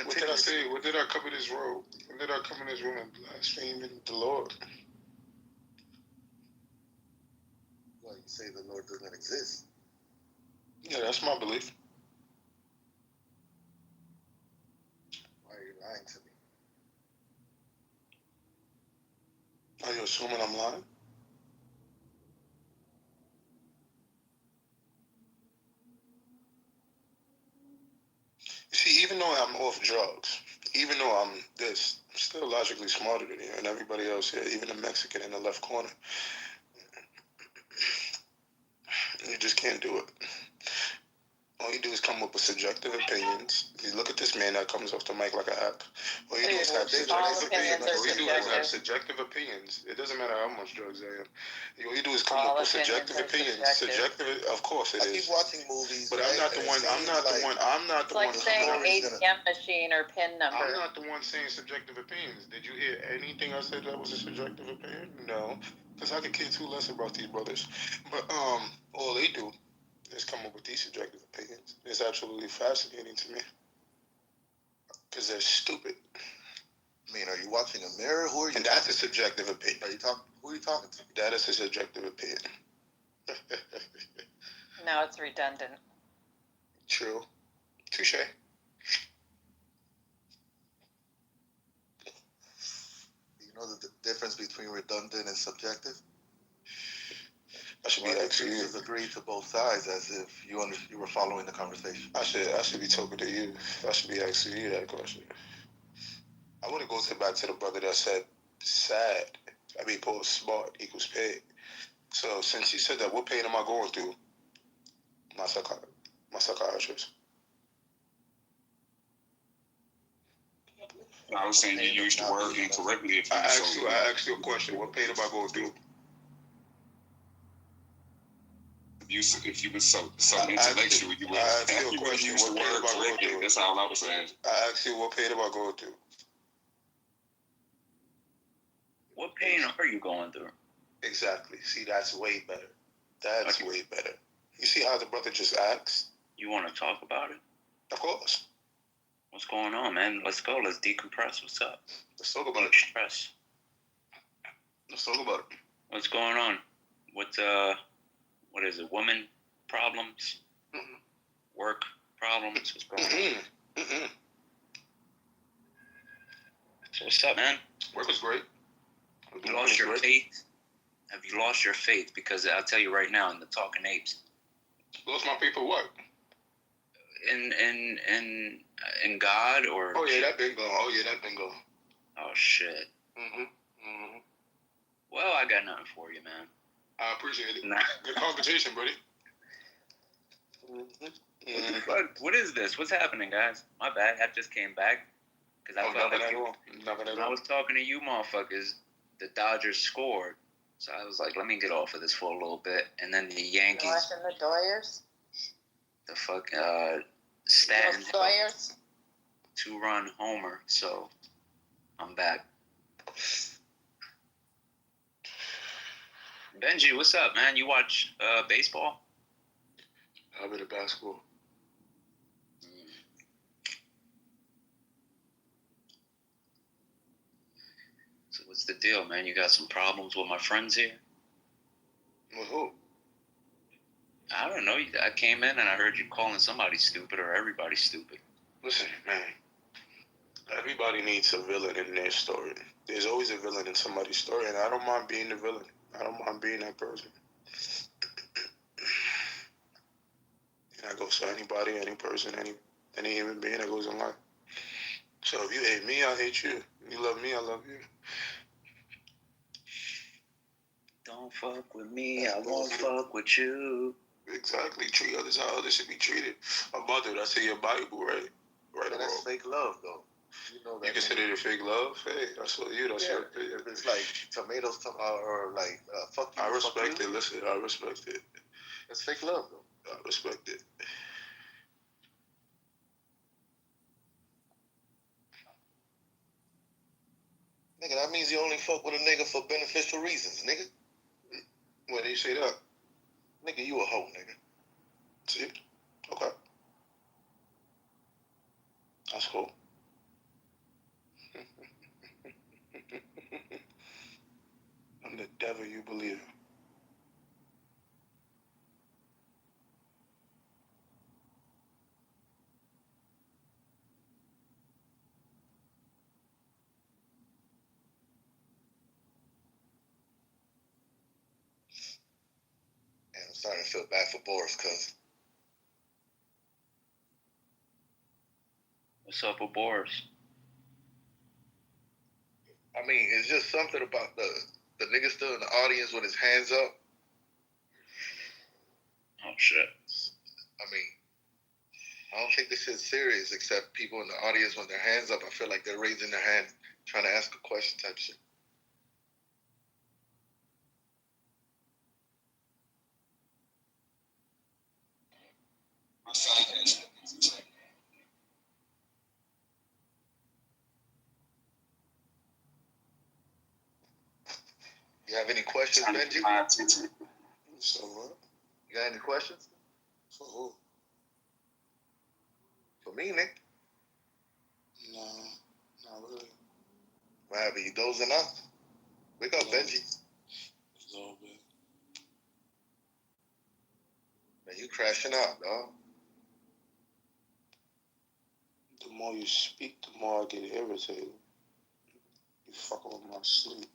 What did I say? What did I come in this room? When did I come in this room and blaspheme the Lord? Well, you say the Lord doesn't exist. Yeah, that's my belief. Why are you lying to me? Are you assuming I'm lying? You see, even though I'm off drugs, even though I'm this, I'm still logically smarter than you and everybody else here, even the Mexican in the left corner. You just can't do it. All you do is come up with subjective opinions. You look at this man that comes off the mic like a hack. All you do is have subjective opinions. All you do is have subjective opinions. It doesn't matter how much drugs I am. All you do is come up with subjective opinions. Subjective, of course it is. I keep watching movies. But I'm not the one. I'm not the one. I'm not the one. It's like saying ATM machine or PIN number. I'm not the one saying subjective opinions. Did you hear anything I said that was a subjective opinion? No, because I could care too less about these brothers. But all they do is come up with these subjective opinions. It's absolutely fascinating to me because they're stupid. I mean, are you watching a mirror? Who are you? And that's a subjective opinion. Who are you talking to? That is a subjective opinion. Now it's redundant. True. Touche. You know the difference between redundant and subjective? I should be asking you. Just agree to both sides as if you were following the conversation. I should be talking to you. I should be asking you that question. I want to go back to the brother that said sad. I mean, Paul, smart equals paid. So since you said that, what pain am I going through? My psychiatrist. I was saying you used the word incorrectly. I asked you a question. What pain am I going through? If you were so intellectual, you would use the word correctly. That's all I was saying. I asked you, what pain am I going through? What pain are you going through? Exactly. See, that's way better. That's way better. You see how the brother just asked? You want to talk about it? Of course. What's going on, man? Let's go. Let's decompress. What's up? Let's talk about it. Stress. Let's talk about it. What's going on? What is it? Women problems? Mm-hmm. Work problems? What's going on? Mm-hmm. So what's up, man? Work was great. You lost your faith? Have you lost your faith? Because I'll tell you right now, in the Talking Apes. Lost my faith for what? In God or? Oh yeah, that been gone. Oh shit. Mm-hmm. Well, I got nothing for you, man. I appreciate it. Good conversation, buddy. Mm-hmm. What is this? What's happening, guys? My bad. I just came back because I felt like when I was talking to you, motherfuckers, the Dodgers scored, so I was like, let me get off of this for a little bit, and then the Yankees. Watching the Doyers. The fuck Stanton. Doyers. 2-run homer. So I'm back. Benji, what's up, man? You watch baseball? I'm into basketball. So what's the deal, man? You got some problems with my friends here? With who? I I don't know. I came in and I heard you calling somebody stupid or everybody stupid. Listen, man. Everybody needs a villain in their story. There's always a villain in somebody's story, and I don't mind being the villain. I don't mind being that person. And that goes for anybody, any person, any human being that goes in life. So if you hate me, I hate you. You love me, I love you. Don't fuck with me, I won't fuck with you. Exactly. Treat others how others should be treated. My mother, that's in your Bible, right? Right or That's wrong? fake love, though. You know that. You consider it fake love? Hey, that's what you. That's your. If it's like tomatoes or like fuck you. I respect it. Listen, I respect it. It's fake love, though. I respect it. Nigga, that means you only fuck with a nigga for beneficial reasons, nigga. Why do you say that? Nigga, you a hoe, nigga. See? Okay. That's cool. I'm the devil you believe in. And I'm starting to feel bad for Boris, cuz. What's up with Boris? I mean, it's just something about the nigga still in the audience with his hands up. Oh, shit. I mean, I don't think this shit's serious, except people in the audience with their hands up. I feel like they're raising their hand, trying to ask a question type shit. You have any questions, Benji? So what? You got any questions? For who? For me, Nick. No, not really. What happened? You dozing off? Wake up, Benji. A little bit. Man, you crashing out, dog. The more you speak, the more I get irritated. You fucking with my sleep.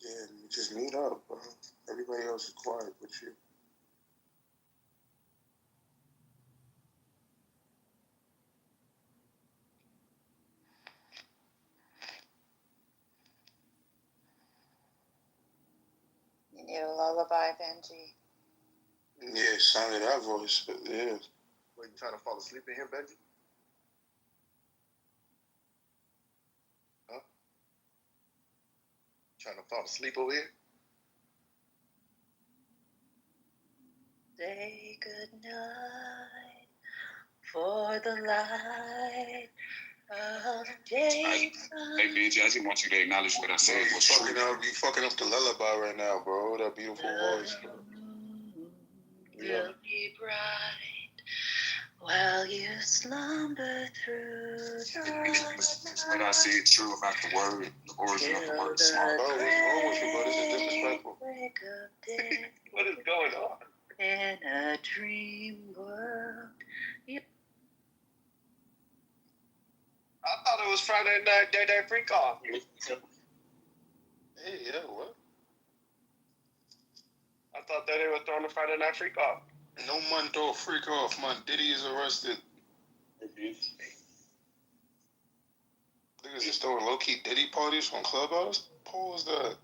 Yeah, you just meet up, bro. Everybody else is quiet but you. You need a lullaby, Benji. Yeah, it sounded that voice, but yeah. What, you trying to fall asleep in here, Benji? Huh? Trying to fall asleep over here? Say goodnight for the light of day. Hey, BG, I just want you to acknowledge what I said was true. You fucking up the lullaby right now, bro. That beautiful voice, bro. Will be bright while you slumber through the What I said true about the word, the origin of the word smart. Bro, what's wrong with you, bro? This is disrespectful. What is going on? In a dream world. I thought it was Friday night, day freak off. Hey, yeah, what? I thought that they were throwing the Friday night freak off. No man throw a freak off, man. Diddy is arrested. Niggas just throwing low-key Diddy parties on Clubhouse? What was that?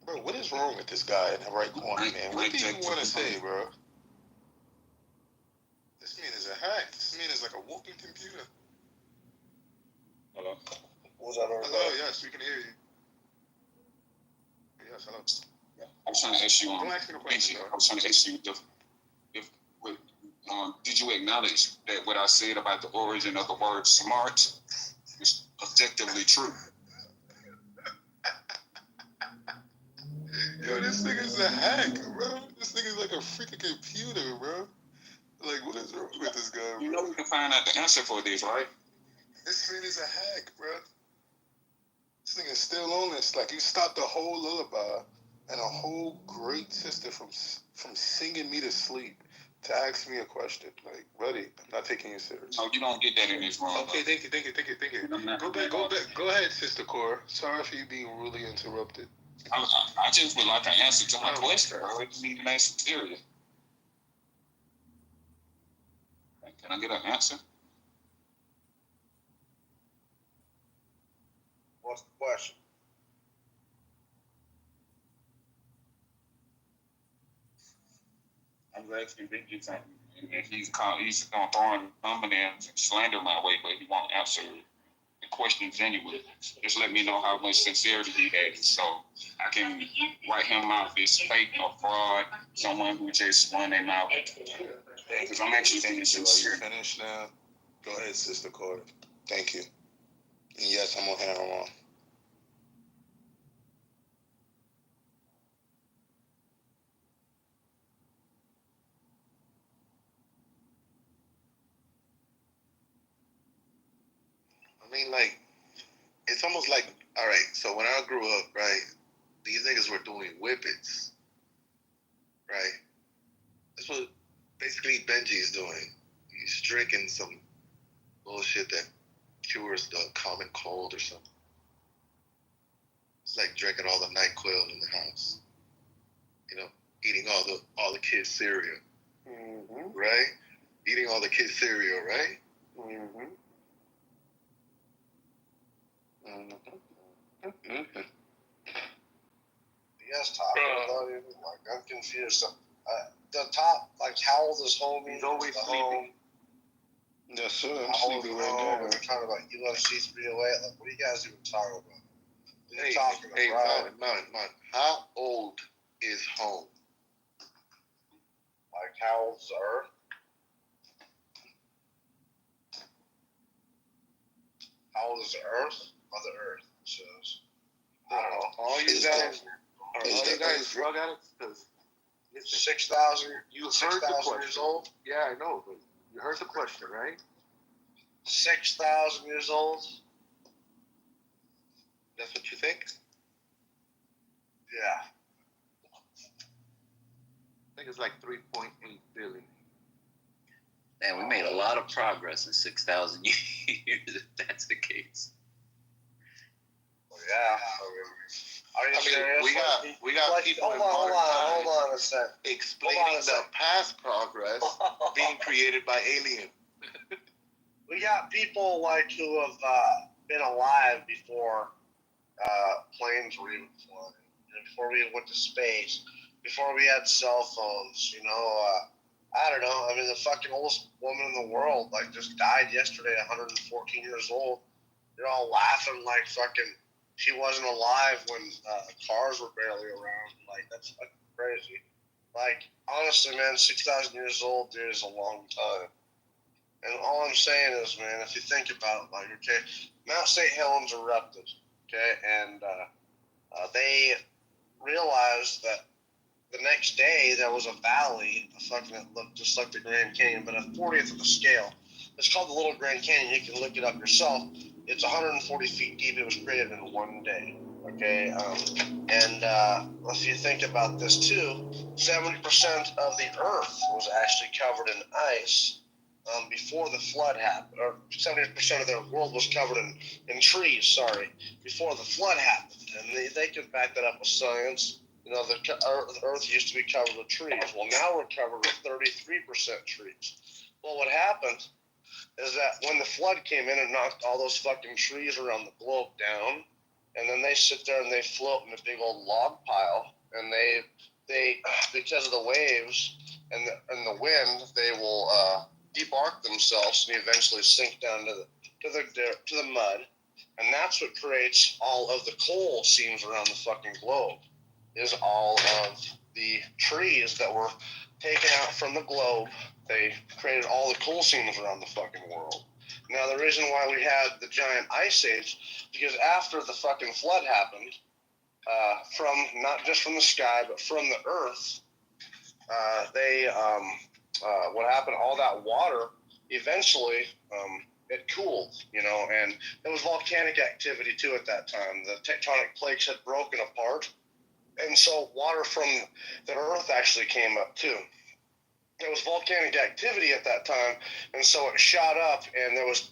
Bro, what is wrong with this guy in the right corner, man? What do you want to say, bro? This man is a hack. This man is like a walking computer. Hello? Was that Hello, yes, we can hear you. Yes, hello. I was trying to ask you Don't ask me the question, I was trying to ask you did you acknowledge that what I said about the origin of the word smart is objectively true? Yo, this nigga's a hack, bro. This nigga's like a freaking computer, bro. Like, what is wrong with this guy, bro? You know we can find out the answer for this, right? This man is a hack, bro. This nigga's still on this. Like, you stopped a whole lullaby and a whole great sister from singing me to sleep to ask me a question. Like, buddy, I'm not taking you serious. No, you don't get that in this room. Okay, thank you. Go back. Go ahead, Sister Cora. Sorry for you being rudely interrupted. I just would like an answer to my question. I need an answer, serious. Can I get an answer? What's the question? I'm asking Benji something, and he's gonna throw in thumbnails and slander my way, but he won't answer the questions anyway. Just let me know how much sincerity he has, so I can write him out if it's fake or fraud, someone who just run their mouth. Because I'm actually thinking sincere. Finish now. Go ahead, Sister Cora. Thank you. And yes, I'm on here wrong. I mean, like, it's almost like, all right, so when I grew up, right, these niggas were doing whippets, right? That's what basically Benji is doing. He's drinking some bullshit that cures the common cold or something. It's like drinking all the NyQuil in the house. You know, eating all the kids' cereal, right? Eating all the kids' cereal, right? Yes, top. Like, I'm confused. The top, like, how old is homie? He's always sleeping. Yes, sir. I'm sleeping right now. We're talking about UFC 308. Like, what are you guys even talking about? You're Hey, talking about man, how old is home? like how old's the Earth? How old is the Earth? Mother Earth says. I don't know. All you guys drug addicts? Because 6,000. You heard 6,000 the question. years old. Yeah, I know, but you heard the question, right? 6,000 years old. That's what you think? Yeah. I think it's like 3.8 billion. Man, we made a lot of progress in 6,000 years, if that's the case. Yeah. Are you serious? we got like, people hold on a sec. explaining the past progress being created by alien. We got people like who have been alive before planes were even flying, before we went to space, before we had cell phones. You know, I don't know. I mean, the fucking oldest woman in the world like just died yesterday, 114 years old. They're all laughing like fucking. She wasn't alive when cars were barely around. Like, that's fucking crazy. Like, honestly, man, 6,000 years old, dude, is a long time. And all I'm saying is, man, if you think about it, like, okay, Mount St. Helens erupted, okay, and they realized that the next day there was a valley, that looked just like the Grand Canyon, but a 40th of the scale. It's called the Little Grand Canyon. You can look it up yourself. It's 140 feet deep. It was created in one day. Okay, and if you think about this too, 70% of the Earth was actually covered in ice before the flood happened, or 70% of the world was covered in trees. Sorry, before the flood happened, and they could back that up with science. You know, the Earth used to be covered with trees. Well, now we're covered with 33% trees. Well, what happened is that when the flood came in and knocked all those fucking trees around the globe down, and then they sit there and they float in a big old log pile, and they because of the waves and the wind, they will debark themselves and eventually sink down to the mud, and that's what creates all of the coal seams around the fucking globe. Is all of the trees that were taken out from the globe. They created all the coal seams around the fucking world. Now, the reason why we had the giant ice age, because after the fucking flood happened, from not just from the sky, but from the earth, what happened, all that water eventually it cooled, you know, and there was volcanic activity too at that time. The tectonic plates had broken apart, and so water from the Earth actually came up too. There was volcanic activity at that time, and so it shot up, and there was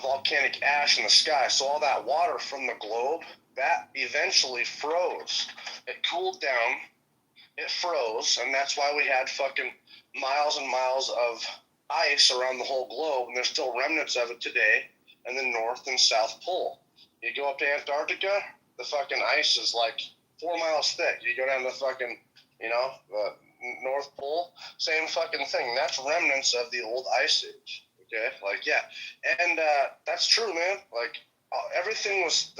volcanic ash in the sky. So all that water from the globe, that eventually froze. It cooled down, it froze, and that's why we had fucking miles and miles of ice around the whole globe, and there's still remnants of it today in the North and South Pole. You go up to Antarctica, the fucking ice is like 4 miles thick. You go down to fucking, North Pole, same fucking thing. That's remnants of the old ice age. Okay, and that's true, man. Like everything was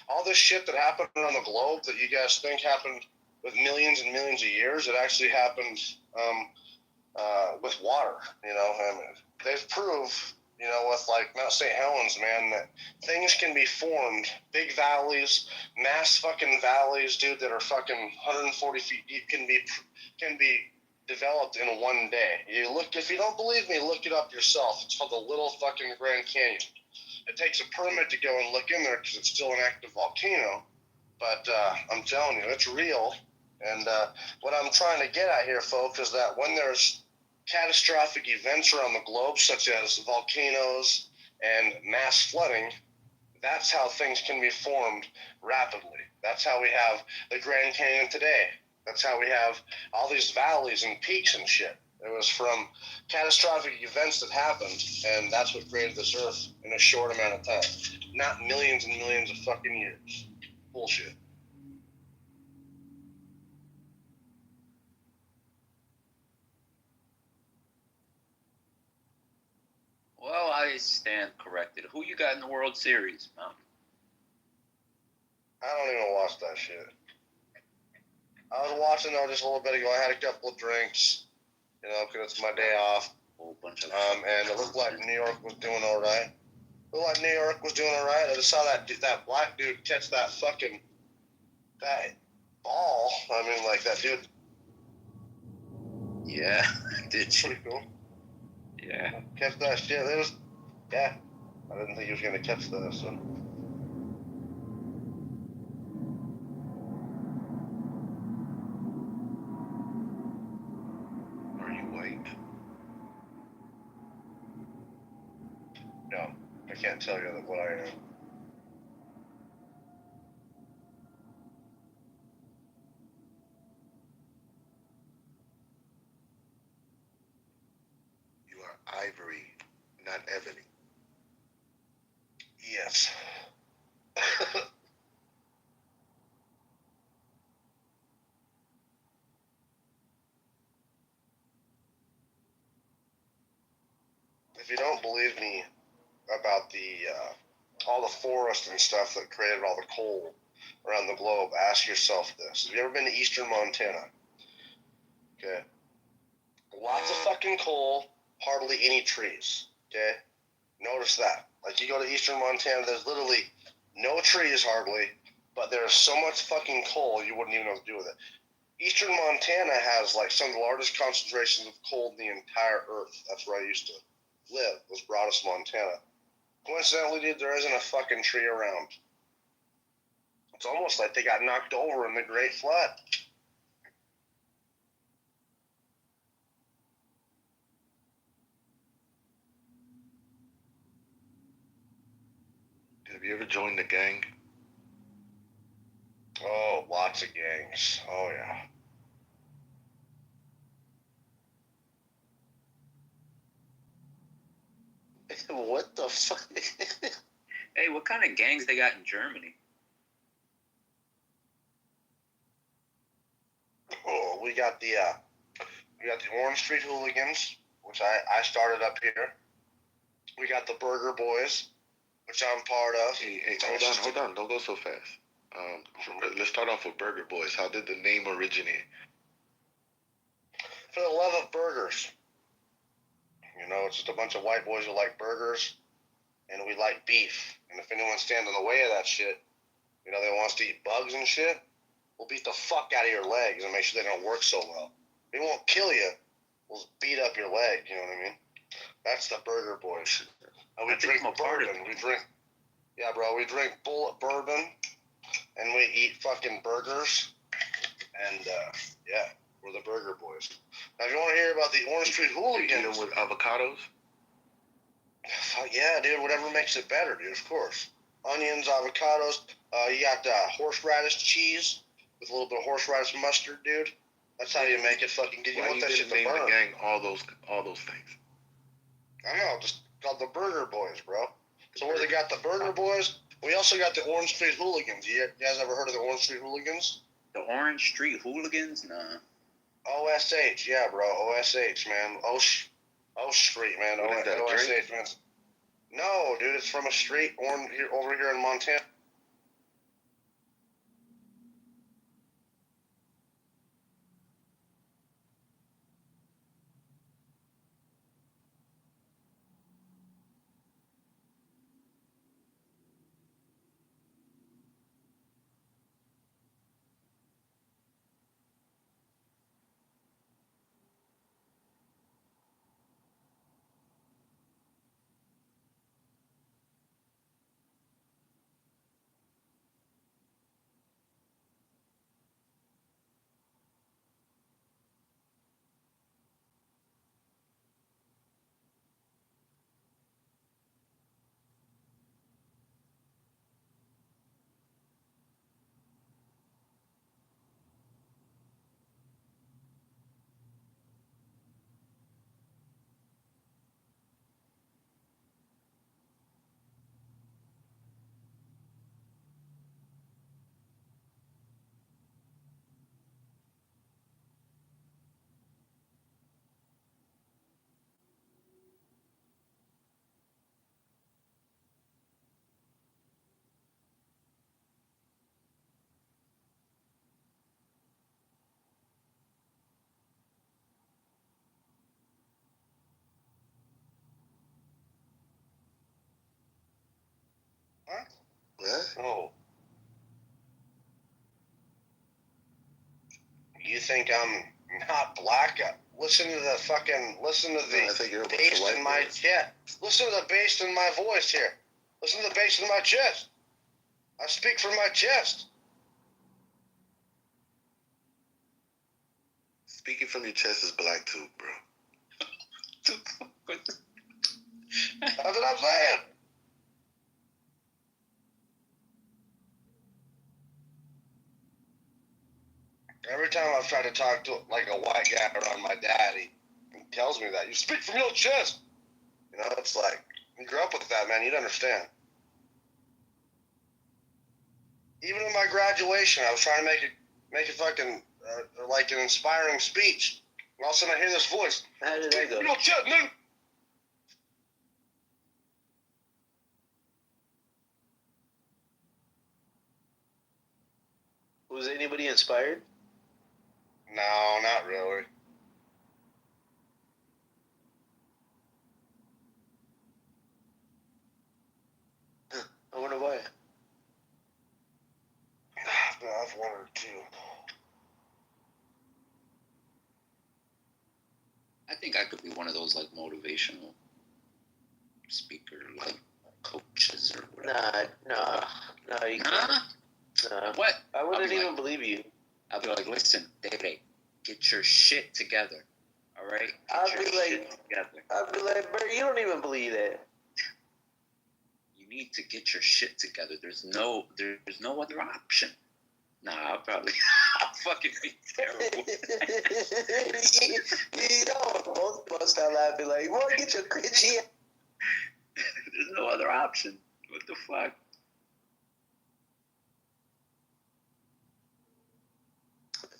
all this shit that happened around the globe that you guys think happened with millions and millions of years. It actually happened with water. And they've proved, with like Mount St. Helens, man, that things can be formed, big valleys, mass fucking valleys, dude, that are fucking 140 feet deep can be developed in one day. If you don't believe me, look it up yourself. It's called the Little fucking Grand Canyon. It takes a permit to go and look in there because it's still an active volcano, but I'm telling you, it's real. And what I'm trying to get at here, folks, is that when there's catastrophic events around the globe, such as volcanoes and mass flooding, that's how things can be formed rapidly. That's how we have the Grand Canyon today. That's how we have all these valleys and peaks and shit. It was from catastrophic events that happened, and that's what created this Earth in a short amount of time. Not millions and millions of fucking years. Bullshit. Well, I stand corrected. Who you got in the World Series, Mountain? I don't even watch that shit. I was watching though just a little bit ago. I had a couple of drinks, because it's my day off. And it looked like New York was doing all right. I just saw that black dude catch that ball. I mean, like that dude. Yeah, did you? Pretty cool. Yeah. Catch that shit. I didn't think he was gonna catch that. So. Are you white? No, I can't tell you what I am. You are ivory, not ebony. Yes. If you don't believe me about all the forest and stuff that created all the coal around the globe, ask yourself this. Have you ever been to eastern Montana? Okay. Lots of fucking coal, hardly any trees. Okay? Notice that. Like, you go to eastern Montana, there's literally no trees hardly, but there's so much fucking coal you wouldn't even know what to do with it. Eastern Montana has like some of the largest concentrations of coal in the entire earth. That's where I used to live, was Broadus, Montana. Coincidentally, dude, there isn't a fucking tree around. It's almost like they got knocked over in the Great Flood. Have you ever joined the gang? Oh, lots of gangs. Oh, yeah. What the fuck? Hey, what kind of gangs they got in Germany? Oh, we got the Orange Street Hooligans, which I started up here. We got the Burger Boys, which I'm part of. Hey, hold on. Don't go so fast. Let's start off with Burger Boys. How did the name originate? For the love of burgers. It's just a bunch of white boys who like burgers, and we like beef. And if anyone stands in the way of that shit, they wants to eat bugs and shit, we'll beat the fuck out of your legs and make sure they don't work so well. We won't kill you. We'll beat up your leg, you know what I mean? That's the Burger Boys. And we drink bourbon. We drink, yeah, bro. We drink Bullet bourbon, and we eat fucking burgers. And yeah, we're the burger boys. Now, if you want to hear about the Orange Street Hooligans with avocados. Fuck yeah, dude. Whatever makes it better, dude. Of course. Onions, avocados. You got horseradish cheese with a little bit of horseradish mustard, dude. That's how you make it fucking good. You want that shit to burn. The gang all those things. I know, just called the Burger Boys, bro. So where they got the Burger Boys, we also got the Orange Street Hooligans. You guys ever heard of the Orange Street Hooligans? The Orange Street Hooligans? Nah. OSH, yeah, bro. OSH, man. O Street, man. What is that, OSH, drink? man. No, dude, it's from a street over here in Montana. What? Oh. You think I'm not black? Listen to the bass in my chest. Listen to the bass in my voice here. Listen to the bass in my chest. I speak from my chest. Speaking from your chest is black too, bro. That's what I'm saying. Every time I've tried to talk to like a white guy around my daddy, he tells me that. You speak from your chest. You know, it's like, you grew up with that, man. You'd understand. Even in my graduation, I was trying to make a fucking, like an inspiring speech. And all of a sudden I hear this voice. How did that Speak go? from your chest, man. Was anybody inspired? No, not really. I wonder why. I've wondered too. I think I could be one of those like motivational speaker, like coaches or whatever. Nah, you Nah? can't. Nah. What? I wouldn't I'll be even like- believe you. I'll be like, listen, Dede, get your shit together. All right? I'd Get your be like- shit together. I'd be like, bro, you don't even believe that. You need to get your shit together. There's no other option. Nah, I'll probably I'll fucking be terrible. you know, both bust out laughing like, well, get your cringy. There's no other option. What the fuck?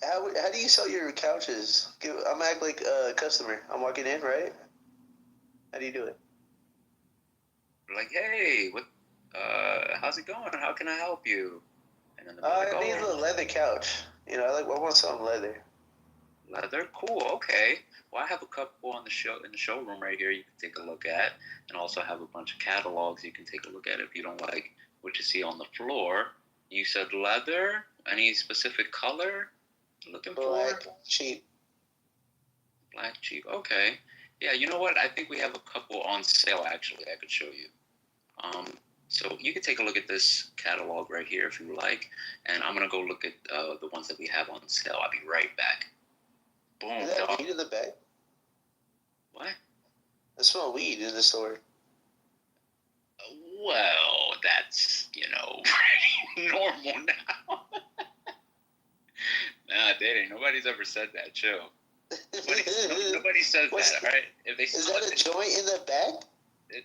How do you sell your couches? I'm acting like a customer. I'm walking in, right? How do you do it? Like, hey, what? How's it going? How can I help you? And then I need a leather couch. You know, I want some leather. Leather, cool. Okay. Well, I have a couple in the showroom right here. You can take a look at, and also have a bunch of catalogs you can take a look at if you don't like what you see on the floor. You said leather. Any specific color? Looking Black, for cheap. black cheap. Okay. Yeah, you know what? I think we have a couple on sale, actually, I could show you. So you can take a look at this catalog right here if you like, and I'm going to go look at the ones that we have on sale. I'll be right back. Boom, Is that dog. weed in the bag? What? I smell weed in the store. Well, that's, pretty normal now. Nah, dating. Nobody's ever said that. Chill. Nobody says that, right? If they Is that a joint in the bag?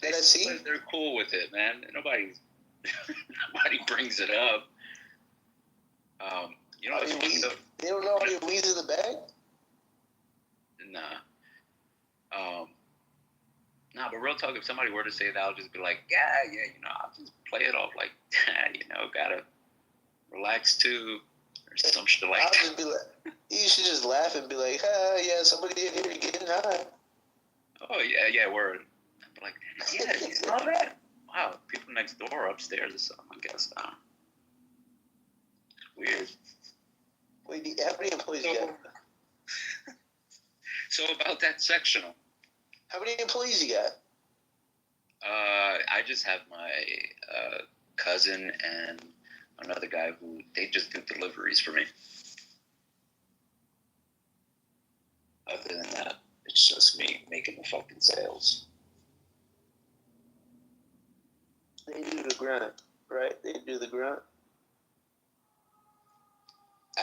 That I see? They're cool with it, man. Nobody brings it up. They don't know all your weeds in the bag? Nah. Nah, but real talk, if somebody were to say that, I'll just be like, I'll just play it off like, gotta relax too, or some shit like that. Just be like, you should just laugh and be like, yeah, somebody in here getting high. Oh, yeah, word. I'd be like, yeah, you saw that? Wow, people next door upstairs or something, I guess. Weird. Wait, how many employees you got? So about that sectional. How many employees you got? I just have my cousin and another guy who they just do deliveries for me. Other than that, it's just me making the fucking sales. They do the grunt, right? They do the grunt.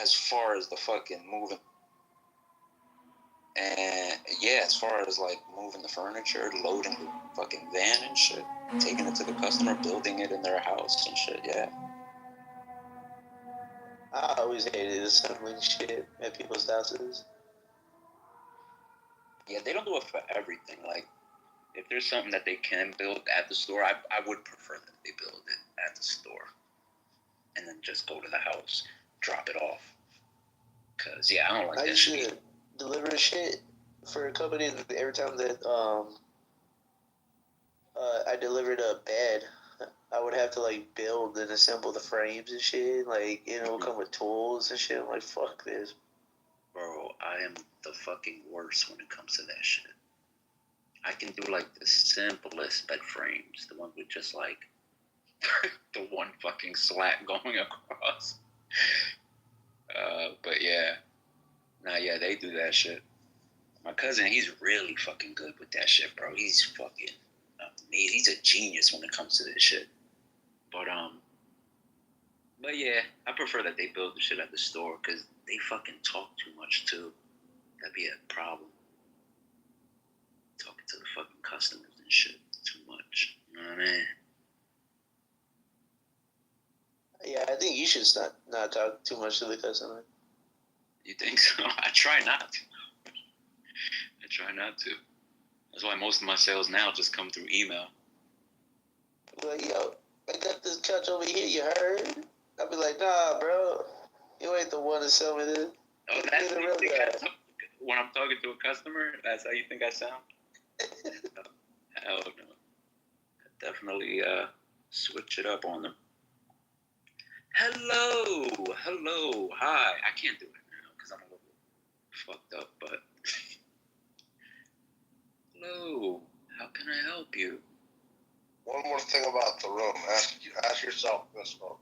As far as the fucking moving. And yeah, as far as like moving the furniture, loading the fucking van and shit, taking it to the customer, building it in their house and shit, yeah. I always hated assembling shit at people's houses. Yeah, they don't do it for everything. Like, if there's something that they can build at the store, I would prefer that they build it at the store. And then just go to the house, drop it off. Because, yeah, I don't like that shit. I used to deliver shit for a company every time that I delivered a bed. I would have to like build and assemble the frames and shit. Like, it would come with tools and shit. I'm like, fuck this. Bro, I am the fucking worst when it comes to that shit. I can do like the simplest bed frames, the ones with just like the one fucking slat going across. But yeah. Nah, yeah, they do that shit. My cousin, he's really fucking good with that shit, bro. He's fucking amazing. He's a genius when it comes to this shit. But yeah, I prefer that they build the shit at the store because they fucking talk too much too. That'd be a problem. Talking to the fucking customers and shit too much. You know what I mean? Yeah, I think you should not talk too much to the customer. You think so? I try not to. That's why most of my sales now just come through email. Like, yo, I got this couch over here, you heard? I'll be like, nah, bro. You ain't the one to sell me this. Oh, that's the real guy. When I'm talking to a customer, that's how you think I sound? Hell no. I definitely switch it up on them. Hello, hi. I can't do it now because I'm a little fucked up, but hello, how can I help you? One more thing about the room. Ask yourself this, one.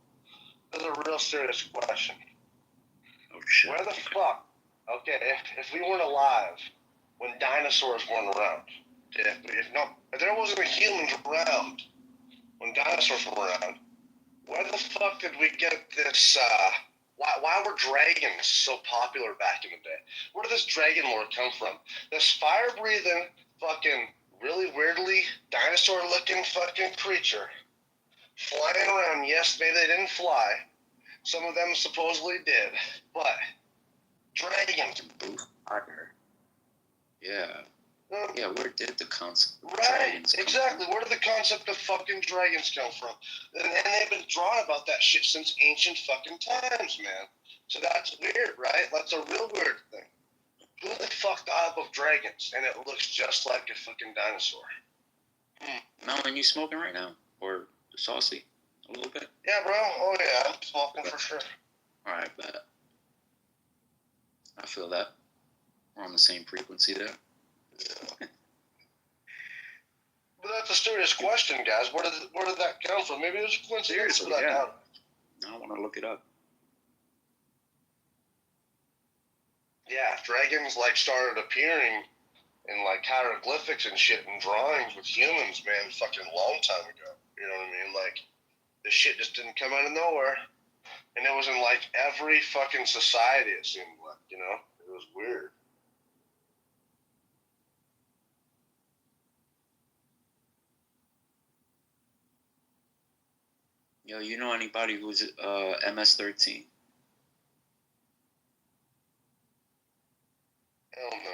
This is a real serious question. Oh shit. Where the fuck? Okay, if we weren't alive when dinosaurs weren't around, if there wasn't humans around when dinosaurs were around, where the fuck did we get this? Why were dragons so popular back in the day? Where did this dragon lore come from? This fire-breathing, fucking, really weirdly dinosaur-looking fucking creature flying around. Yes, maybe they didn't fly. Some of them supposedly did, but dragons. Yeah. Yeah, where did the concept of Right, dragons come exactly. Where did the concept of fucking dragons come from? And they've been drawing about that shit since ancient fucking times, man. So that's weird, right? That's a real weird thing. Who the fuck thought up of dragons? And it looks just like a fucking dinosaur. Melon, you smoking right now? Or saucy? A little bit? Yeah, bro. Oh, yeah. I'm smoking for sure. Alright, bet. I feel that. We're on the same frequency there. But that's a serious question, guys. Where did that come from? Maybe it was a coincidence. Seriously, but I yeah. doubt it. I want to look it up. Yeah, dragons like started appearing in like hieroglyphics and shit and drawings with humans, man, fucking long time ago. You know what I mean? Like, this shit just didn't come out of nowhere. And it was in like every fucking society, it seemed like, you know? It was weird. Yo, you know anybody who's MS-13? Hell no.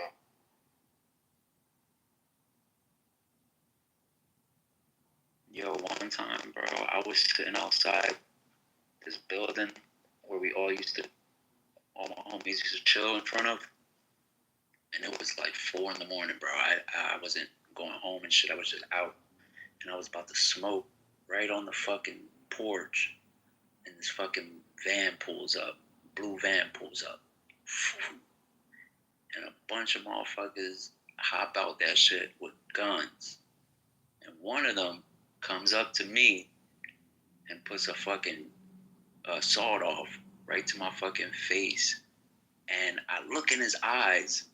Yo, one time, bro, I was sitting outside this building where all my homies used to chill in front of, and it was like 4 in the morning, bro. I wasn't going home and shit. I was just out, and I was about to smoke right on the fucking porch, and this fucking van pulls up, blue van pulls up, and a bunch of motherfuckers hop out that shit with guns, and one of them comes up to me and puts a fucking sawed off right to my fucking face, and I look in his eyes,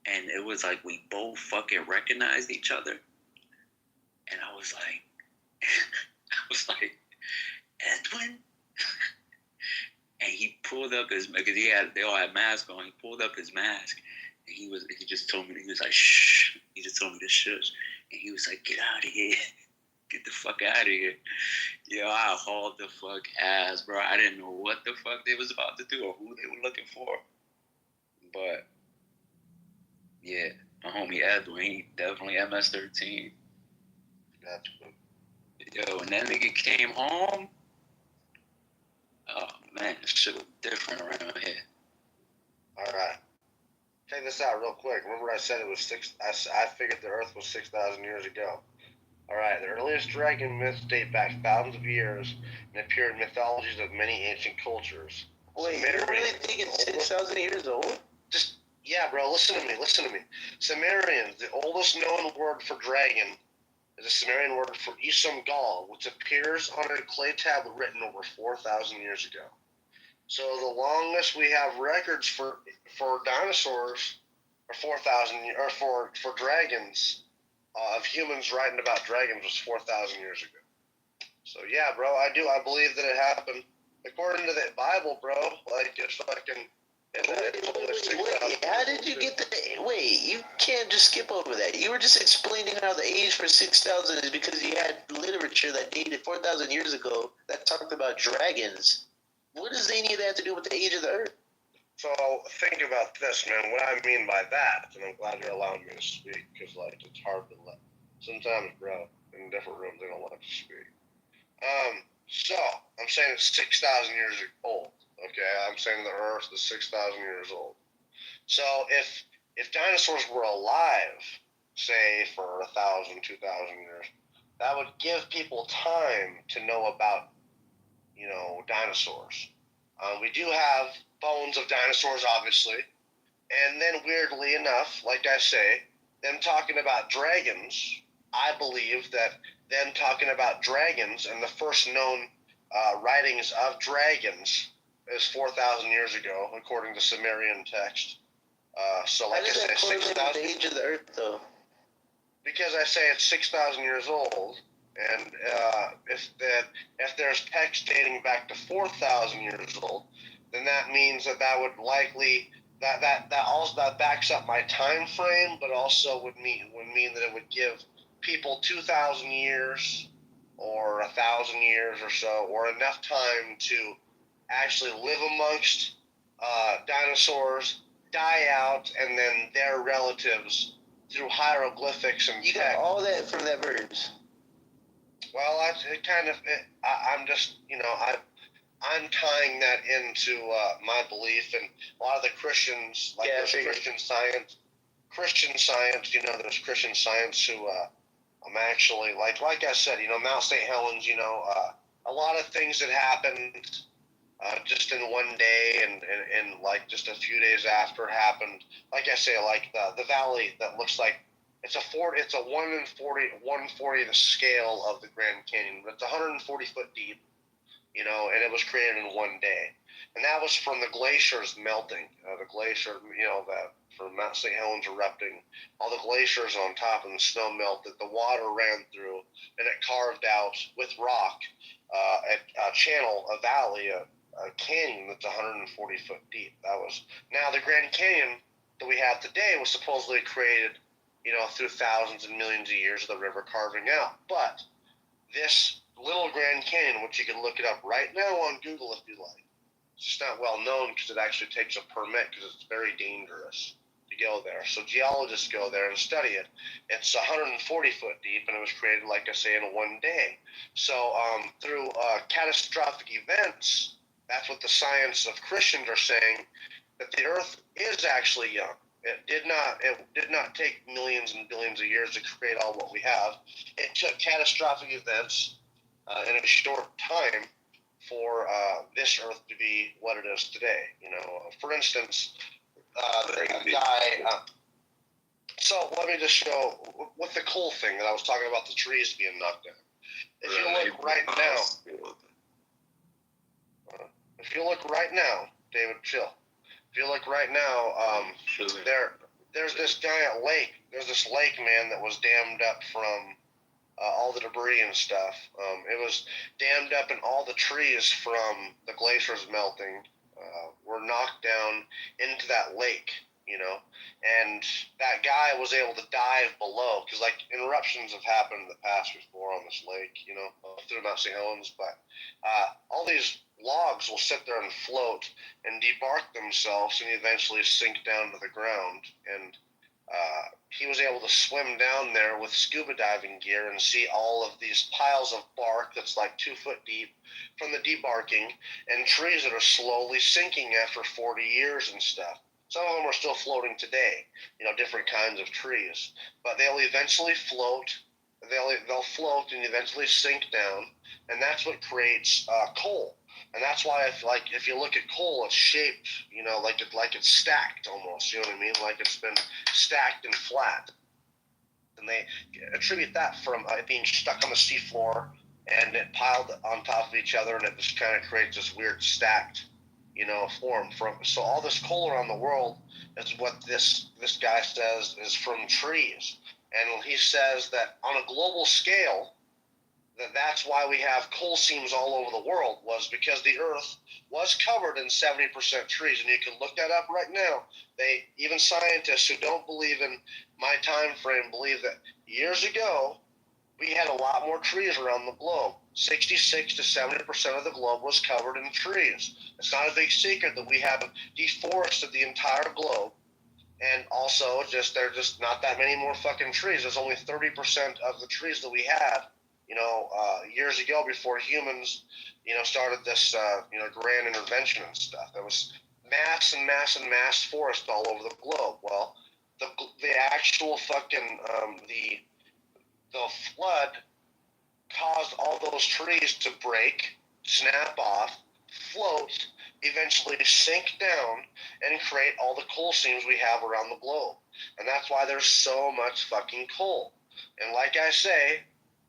and it was like we both fucking recognized each other, and I was like, Edwin? And he pulled up his, because they all had masks on. He pulled up his mask, and he just told me, he was like, shh. He just told me to shush, and he was like, get out of here. Get the fuck out of here. Yo, I hauled the fuck ass, bro. I didn't know what the fuck they was about to do or who they were looking for. But, yeah, my homie Edwin, he definitely MS-13. That's good. Yo, and that nigga came home. Oh, man, this shit was different around here. All right. Check this out real quick. Remember I said it was I figured the Earth was 6,000 years ago. All right, the earliest dragon myths date back thousands of years and appear in mythologies of many ancient cultures. Wait, you really think it's 6,000 years old? Yeah, bro, listen to me. Sumerians, the oldest known word for dragon, is a Sumerian word for Isam-gal, which appears on a clay tablet written over 4,000 years ago. So the longest we have records for dinosaurs, or 4,000, or for dragons, of humans writing about dragons was 4,000 years ago. So yeah, bro, I believe that it happened. According to the Bible, bro, like it's fucking. Wait, how did you get the? Wait, you can't just skip over that. You were just explaining how the age for 6,000 is because you had literature that dated 4,000 years ago that talked about dragons. What does any of that have to do with the age of the Earth? So think about this, man. What I mean by that, and I'm glad you're allowing me to speak, because like it's hard to let. Sometimes, bro, in different rooms they don't let you speak. So I'm saying it's 6,000 years old. Okay, I'm saying the Earth is 6,000 years old. So if dinosaurs were alive, say for 1,000, 2,000 years, that would give people time to know about, dinosaurs. We do have bones of dinosaurs, obviously, and then weirdly enough, like I say, them talking about dragons, I believe that them talking about dragons and the first known writings of dragons is 4,000 years ago, according to Sumerian text. So like I say, 6,000. The age of the Earth, though. Because I say it's 6,000 years old, and if there's text dating back to 4,000 years old, then that means that would likely that backs up my time frame, but also would mean that it would give people 2,000 years or 1,000 years or so, or enough time to actually live amongst dinosaurs, die out, and then their relatives through hieroglyphics and you got all that from that verse. Well, I'm just, I'm tying that into my belief, and a lot of the Christians, like there's Christian Science, there's Christian Science who I'm actually, like I said, Mount St. Helens, a lot of things that happened just in one day and like just a few days after happened. Like I say, like the valley that looks like It's a 1 in 1/40th scale of the Grand Canyon, but it's 140 foot deep, you know, and it was created in one day. And that was from the glaciers melting. The glacier, you know, that from Mount St. Helens erupting, all the glaciers on top and the snow melted, the water ran through, and it carved out with rock a channel, a valley, a canyon that's 140 foot deep. Now the Grand Canyon that we have today was supposedly created, you know, through thousands and millions of years of the river carving out. But this little Grand Canyon, which you can look it up right now on Google if you like, it's just not well known because it actually takes a permit because it's very dangerous to go there. So geologists go there and study it. It's 140 foot deep, and it was created, like I say, in one day. So through catastrophic events, that's what the science of Christians are saying, that the Earth is actually young. It did not take millions and billions of years to create all what we have. It took catastrophic events in a short time for this Earth to be what it is today. You know, for instance, the guy. So let me just show with the coal thing that I was talking about, the trees being knocked down. If you look right now, David, chill. If you look right now, there's this giant lake. There's this lake, man, that was dammed up from all the debris and stuff. It was dammed up, and all the trees from the glaciers melting were knocked down into that lake, you know. And that guy was able to dive below, because, like, eruptions have happened in the past before on this lake, you know, through Mount St. Helens. But all these logs will sit there and float and debark themselves and eventually sink down to the ground. And he was able to swim down there with scuba diving gear and see all of these piles of bark that's like 2 foot deep from the debarking, and trees that are slowly sinking after 40 years and stuff. Some of them are still floating today, you know, different kinds of trees. But they'll eventually float. They'll float and eventually sink down, and that's what creates coal. And that's why, if you look at coal, it's shaped, you know, like it's stacked almost. You know what I mean? Like it's been stacked and flat. And they attribute that from it being stuck on the seafloor and it piled on top of each other, and it just kind of creates this weird stacked, you know, form. So all this coal around the world is what this guy says is from trees. And he says that on a global scale, that's why we have coal seams all over the world, was because the Earth was covered in 70% trees. And you can look that up right now. Even scientists who don't believe in my time frame believe that years ago we had a lot more trees around the globe. 66 to 70% of the globe was covered in trees. It's not a big secret that we have deforested the entire globe. And also, there are just not that many more fucking trees. There's only 30% of the trees that we had, you know, years ago before humans, you know, started this, you know, grand intervention and stuff. There was mass and mass and mass forest all over the globe. Well, the actual fucking, the flood caused all those trees to break, snap off, float, eventually sink down, and create all the coal seams we have around the globe. And that's why there's so much fucking coal. And like I say,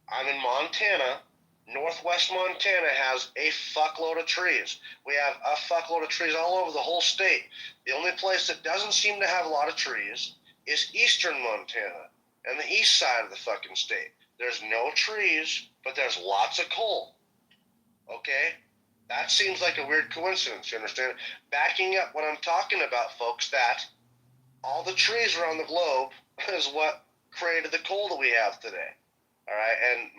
I'm in Montana. Northwest Montana has a fuckload of trees. We have a fuckload of trees all over the whole state. The only place that doesn't seem to have a lot of trees is eastern Montana and the east side of the fucking state. There's no trees, but there's lots of coal. Okay? That seems like a weird coincidence, you understand? Backing up what I'm talking about, folks, that all the trees around the globe is what created the coal that we have today. All right, and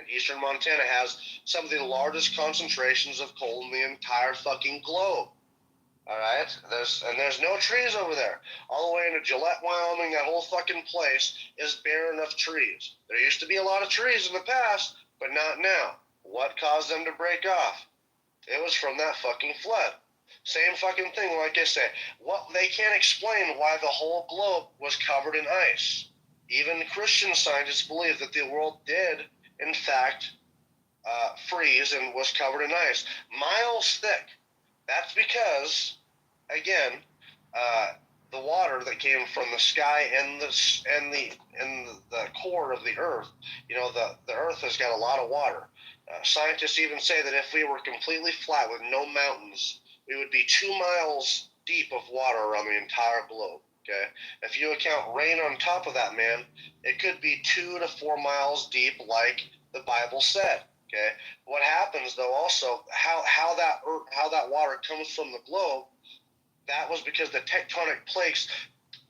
eastern Montana has some of the largest concentrations of coal in the entire fucking globe. All right, there's no trees over there. All the way into Gillette, Wyoming, that whole fucking place is barren of trees. There used to be a lot of trees in the past, but not now. What caused them to break off? It was from that fucking flood. Same fucking thing, like I say. They can't explain why the whole globe was covered in ice. Even Christian scientists believe that the world did, in fact, freeze and was covered in ice. Miles thick. That's because, again, the water that came from the sky and the core of the earth. You know, the earth has got a lot of water. Scientists even say that if we were completely flat with no mountains, we would be 2 miles deep of water around the entire globe. Okay, if you account rain on top of that, man, it could be 2 to 4 miles deep, like the Bible said. Okay, what happens though? Also, how that water comes from the globe? That was because the tectonic plates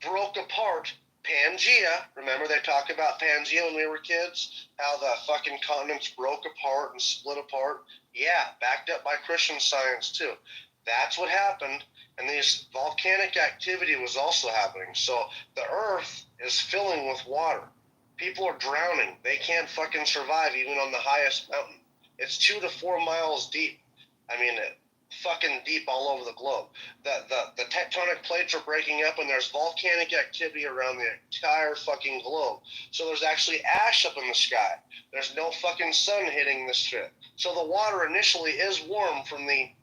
broke apart. Pangea. Remember they talked about Pangea when we were kids? How the fucking continents broke apart and split apart? Yeah, backed up by Christian Science too. That's what happened, and this volcanic activity was also happening. So the earth is filling with water. People are drowning. They can't fucking survive even on the highest mountain. It's 2 to 4 miles deep. I mean, fucking deep all over the globe. The tectonic plates are breaking up, and there's volcanic activity around the entire fucking globe. So there's actually ash up in the sky. There's no fucking sun hitting this shit. So the water initially is warm from the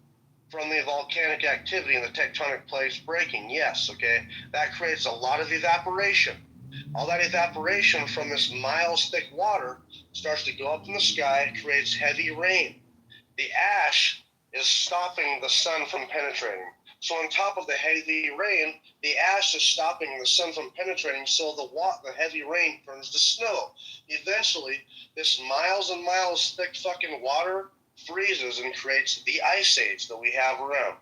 volcanic activity and the tectonic plates breaking. Yes, okay? That creates a lot of evaporation. All that evaporation from this miles thick water starts to go up in the sky, creates heavy rain. The ash is stopping the sun from penetrating. So on top of the heavy rain, the ash is stopping the sun from penetrating, so the heavy rain turns to snow. Eventually, this miles and miles thick fucking water freezes and creates the ice age that we have around.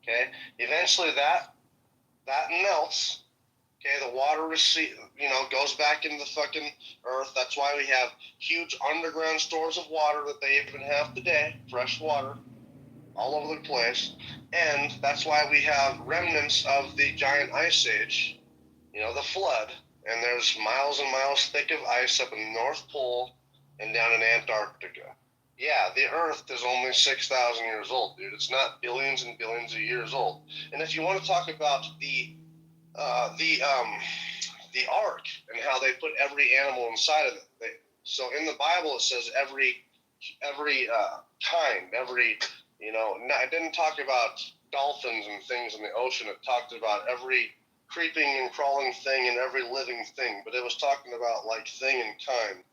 Okay? Eventually that melts. Okay, the water goes back into the fucking earth. That's why we have huge underground stores of water that they even have today, fresh water, all over the place. And that's why we have remnants of the giant ice age, the flood. And there's miles and miles thick of ice up in the North Pole and down in Antarctica. Yeah, the Earth is only 6,000 years old, dude. It's not billions and billions of years old. And if you want to talk about the ark and how they put every animal inside of it, so in the Bible it says every kind, it didn't talk about dolphins and things in the ocean. It talked about every creeping and crawling thing and every living thing, but it was talking about like thing and kind.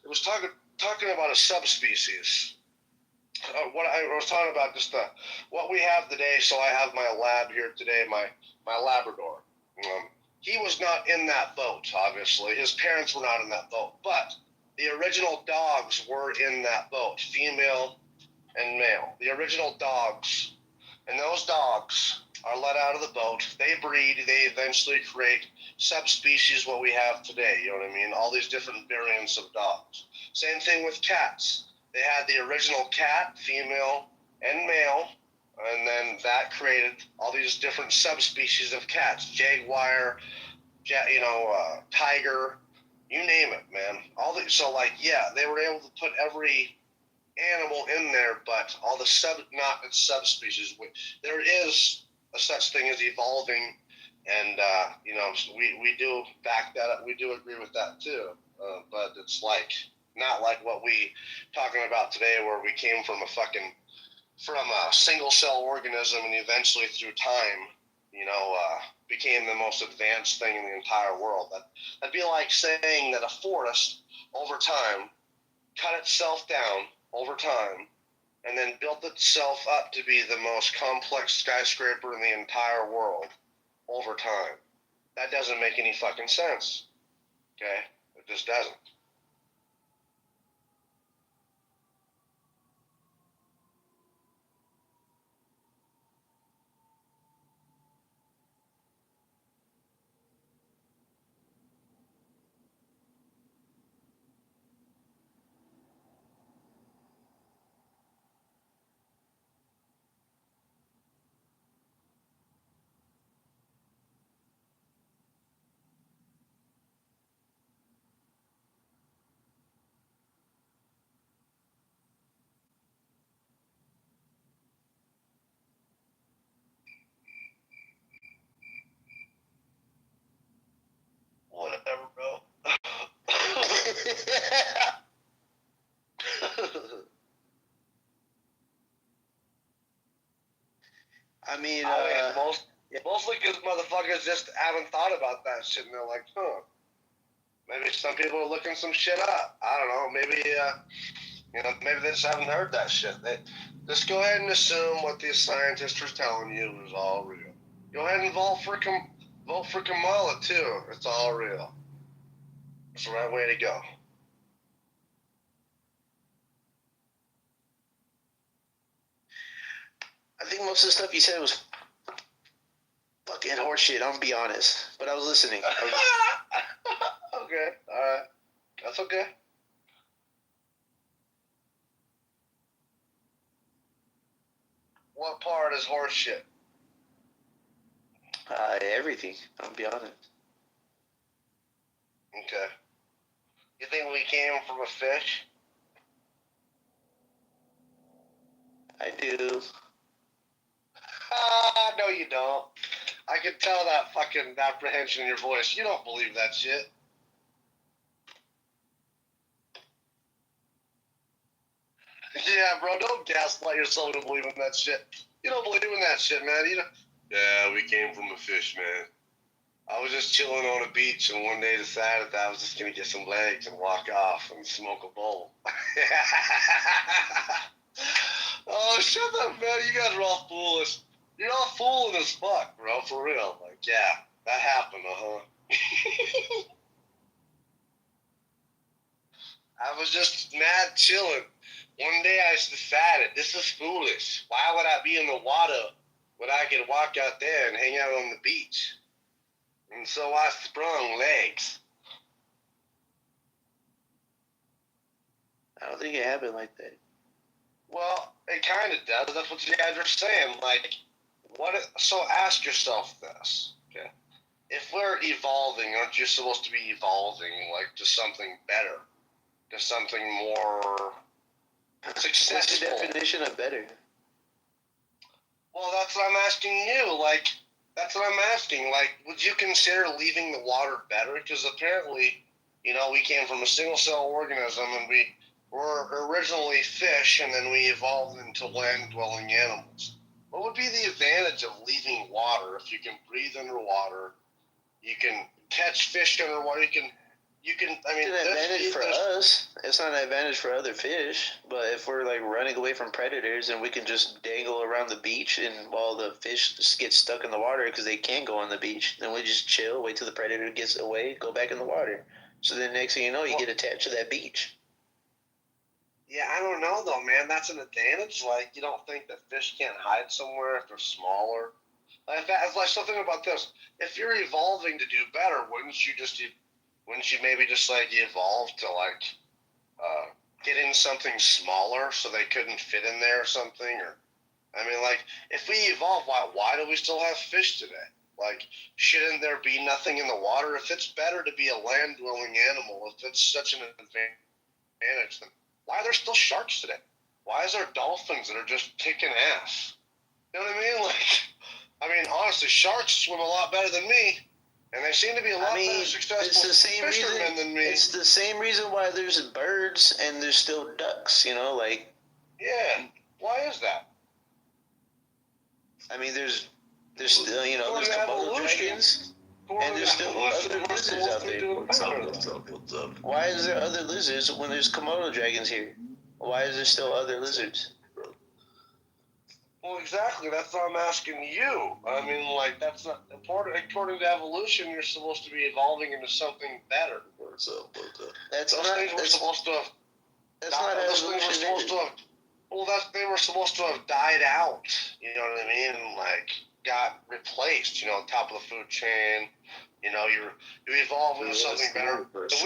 It was talking about a subspecies. What I was talking about, just what we have today. So I have my lab here today, my Labrador. He was not in that boat, obviously. His parents were not in that boat, but the original dogs were in that boat, female and male. The original dogs, and those dogs are let out of the boat. They breed. They eventually create subspecies what we have today. You know what I mean? All these different variants of dogs. Same thing with cats. They had the original cat, female and male, and then that created all these different subspecies of cats. Jaguar, tiger, you name it, man. They were able to put every animal in there, but all the subspecies. There is a such thing as evolving, and we do back that up. We do agree with that too, but it's not like what we talking about today, where we came from a single cell organism and eventually through time, became the most advanced thing in the entire world. That'd be like saying that a forest over time cut itself down over time and then built itself up to be the most complex skyscraper in the entire world over time. That doesn't make any fucking sense. Okay? It just doesn't. Mostly because motherfuckers just haven't thought about that shit, and they're like, maybe some people are looking some shit up. I don't know. Maybe, maybe they just haven't heard that shit. They just go ahead and assume what these scientists are telling you is all real. Go ahead and vote for Kamala too. It's all real. It's the right way to go. I think most of the stuff you said was fucking horseshit. I'm gonna be honest, but I was listening. Okay, alright. That's okay. What part is horseshit? Everything. I'm gonna be honest. Okay. You think we came from a fish? I do. No, you don't. I can tell that fucking apprehension in your voice. You don't believe that shit. Yeah, bro, don't gaslight yourself into believing that shit. You don't believe in that shit, man. Yeah, we came from a fish, man. I was just chilling on a beach and one day decided that I was just gonna get some legs and walk off and smoke a bowl. Oh, shut up, man. You guys are all foolish. You're all fooling as fuck, bro, for real. Like, yeah, that happened, I was just mad chilling. One day I just decided, this is foolish. Why would I be in the water when I could walk out there and hang out on the beach? And so I sprung legs. I don't think it happened like that. Well, it kind of does. That's what you guys are saying. Like, so ask yourself this, okay? If we're evolving, aren't you supposed to be evolving, like, to something better? To something more successful? What's the definition of better? Well, that's what I'm asking you. Like, that's what I'm asking. Like, would you consider leaving the water better? Because apparently, we came from a single-cell organism, and we were originally fish, and then we evolved into land-dwelling animals. What would be the advantage of leaving water? If you can breathe underwater, you can catch fish underwater, you can. I mean, it's an advantage for us. It's not an advantage for other fish. But if we're like running away from predators and we can just dangle around the beach, and while the fish just get stuck in the water because they can't go on the beach, then we just chill, wait till the predator gets away, go back in the water. So then next thing you know, you get attached to that beach. Yeah, I don't know though, man. That's an advantage. Like, you don't think that fish can't hide somewhere if they're smaller? Like, something about this. If you're evolving to do better, wouldn't you maybe just like evolve to like get in something smaller so they couldn't fit in there or something? Or, I mean, like, if we evolve, why do we still have fish today? Like, shouldn't there be nothing in the water? If it's better to be a land-dwelling animal, if it's such an advantage, then why are there still sharks today? Why is there dolphins that are just kicking ass? You know what I mean? Like, I mean, honestly, sharks swim a lot better than me, and they seem to be a lot better successful fishermen than me. It's the same reason why there's birds and there's still ducks, like... Yeah, why is that? I mean, there's still, there's Komodo dragons, and there's still other lizards out there. Why is there other lizards when there's Komodo dragons here? Why is there still other lizards? Well, exactly. That's what I'm asking you. I mean, like, that's not important. According to evolution, you're supposed to be evolving into something better. They were supposed to have died out. You know what I mean? Like, got replaced. Top of the food chain. You evolve into something better. If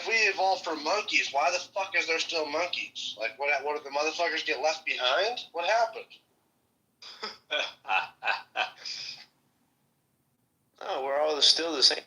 we evolved from monkeys, why the fuck is there still monkeys? Like, what did the motherfuckers get left behind? What happened? Oh, we're all still the same.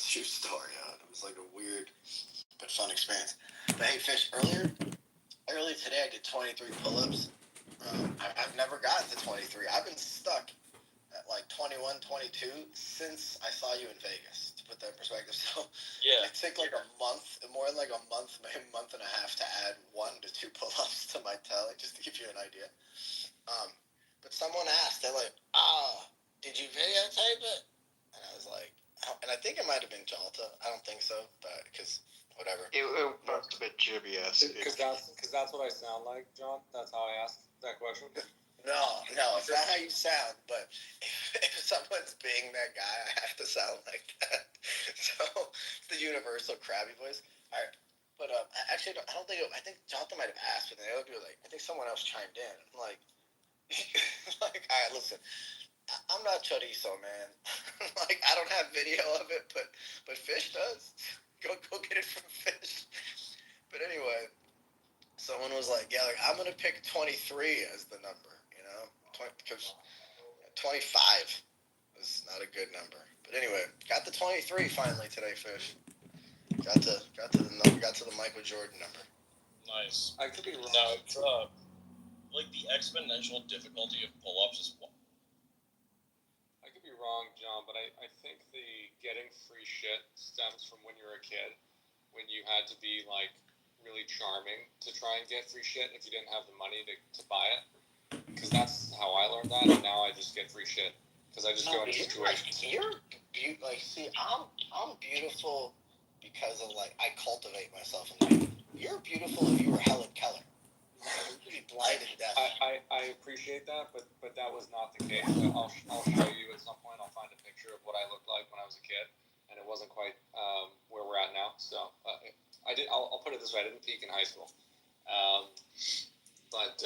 true story. It was like a weird but fun experience. But hey, Fish, earlier today I did 23 pull-ups. I've never gotten to 23. I've been stuck at like 21, 22 since I saw you in Vegas, to put that in perspective. So Yeah. it took like a month, more than like a month, maybe a month and a half to add 1 to 2 pull-ups to my tally, just to give you an idea. But someone asked, they're like, did you videotape it? And I was like, and I think it might have been Jalta. I don't think so, but because whatever. It must have been Jimmy-esque. Because that's what I sound like, John. That's how I asked that question. No, it's not how you sound. But if someone's being that guy, I have to sound like that. So it's the universal crabby voice. All right, but actually, I don't think. I think Jonathan might have asked, but the other dude, like, I think someone else chimed in. I'm like, all right, listen. I'm not chorizo, man. Like, I don't have video of it, but Fish does. Go get it from Fish. But anyway, someone was like, yeah, like, I'm gonna pick 23 as the number, because 25 is not a good number. But anyway, got the 23 finally today, Fish. Got to the Michael Jordan number. Nice. I could be wrong. Now, it's, like the exponential difficulty of pull-ups is what? I could be wrong, John, but I think the getting free shit stems from when you were a kid, when you had to be like really charming to try and get free shit if you didn't have the money to buy it. Because that's how I learned that, and now I just get free shit because I just go into situations. I'm beautiful because of like I cultivate myself, and you're beautiful if you were Helen Keller. You'd be blind and deaf. I appreciate that, but that was not the case. I'll show you at some point. I'll find a picture of what I looked like when I was a kid, and it wasn't quite where we're at now. So I'll put it this way: I didn't peak in high school, but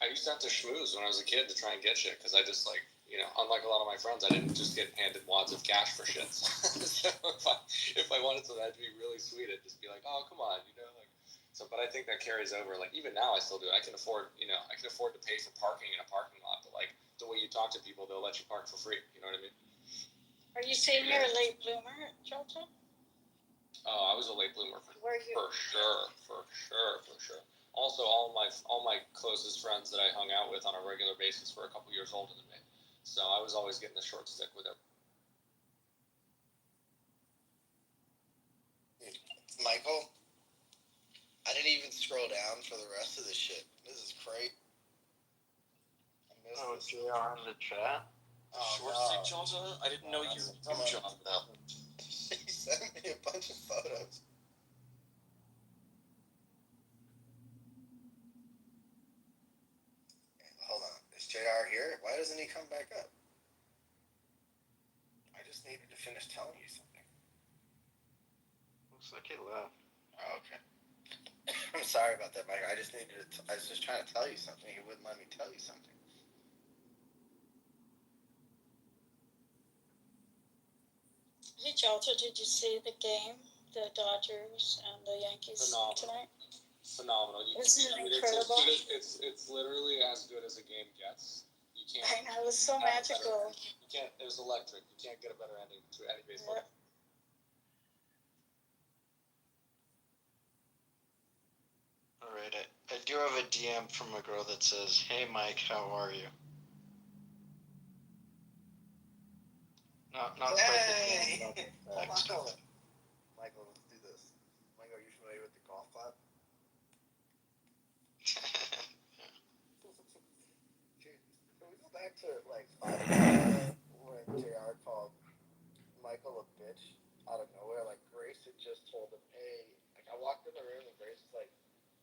I used to have to schmooze when I was a kid to try and get shit because I just like unlike a lot of my friends, I didn't just get handed wads of cash for shit. So if I wanted something, that'd be really sweet. I'd just be like, oh come on, like. So, but I think that carries over. Like even now, I still do it. I can afford to pay for parking in a parking lot. But like the way you talk to people, they'll let you park for free. You know what I mean? Are you saying you're a late bloomer, Jolta? Oh, I was a late bloomer for sure. Also, all my closest friends that I hung out with on a regular basis were a couple years older than me. So I was always getting the short stick with it. Michael, I didn't even scroll down for the rest of this shit. This is great. Oh, JR in the chat? Short stick, Jonathan? I didn't know you knew Jonathan. He sent me a bunch of photos. Hold on. Is JR here? Why doesn't he come back up? I just needed to finish telling you something. Looks like he left. Oh, okay. I'm sorry about that, Mike. I was just trying to tell you something. He wouldn't let me tell you something. Hey, Jolta, did you see the game, the Dodgers and the Yankees tonight? Phenomenal. Isn't it incredible? It's literally as good as a game gets. You can't. I know, it was so magical. You can't. It was electric. You can't get a better ending to any baseball. Yep. Alright, I do have a DM from a girl that says, "Hey Mike, how are you?" Not quite Hey! the Hold on. Michael, let's do this. Michael, are you familiar with the golf clap? Can we go back to like 5 minutes when JR called Michael a bitch out of nowhere? Like Grace had just told him, hey, like I walked in the room and Grace was like,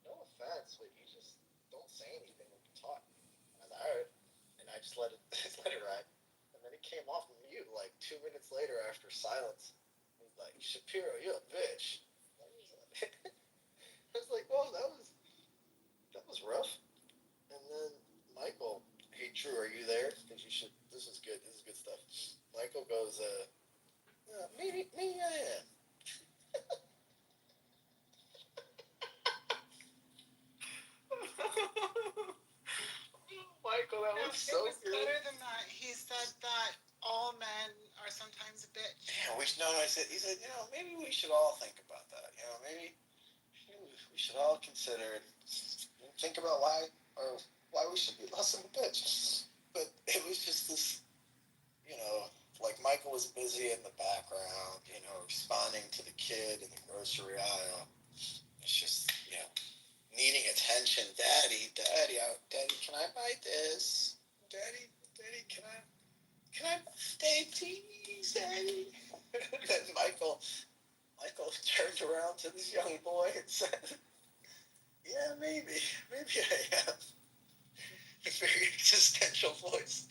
no offense, but you just don't say anything when you talk. And I was like, alright. And I just let it ride. And then it came off mute like 2 minutes later after silence. He's like, Shapiro, you're a bitch. I was like, whoa, that was rough. And then Michael, hey Drew, are you there? Because this is good stuff. Michael goes, maybe I am. Michael, that was so it was good. better than that. He said that all men are sometimes a bitch. Yeah, he said, maybe we should all think about that. Maybe we should all consider and think about why we should be less of a bitch. But it was just this, like Michael was busy in the background, responding to the kid in the grocery aisle. It's just, needing attention. Daddy, can I buy this? Daddy, can I stay, please, Daddy? And then Michael turned around to this young boy and said, yeah, maybe I have. A very existential voice.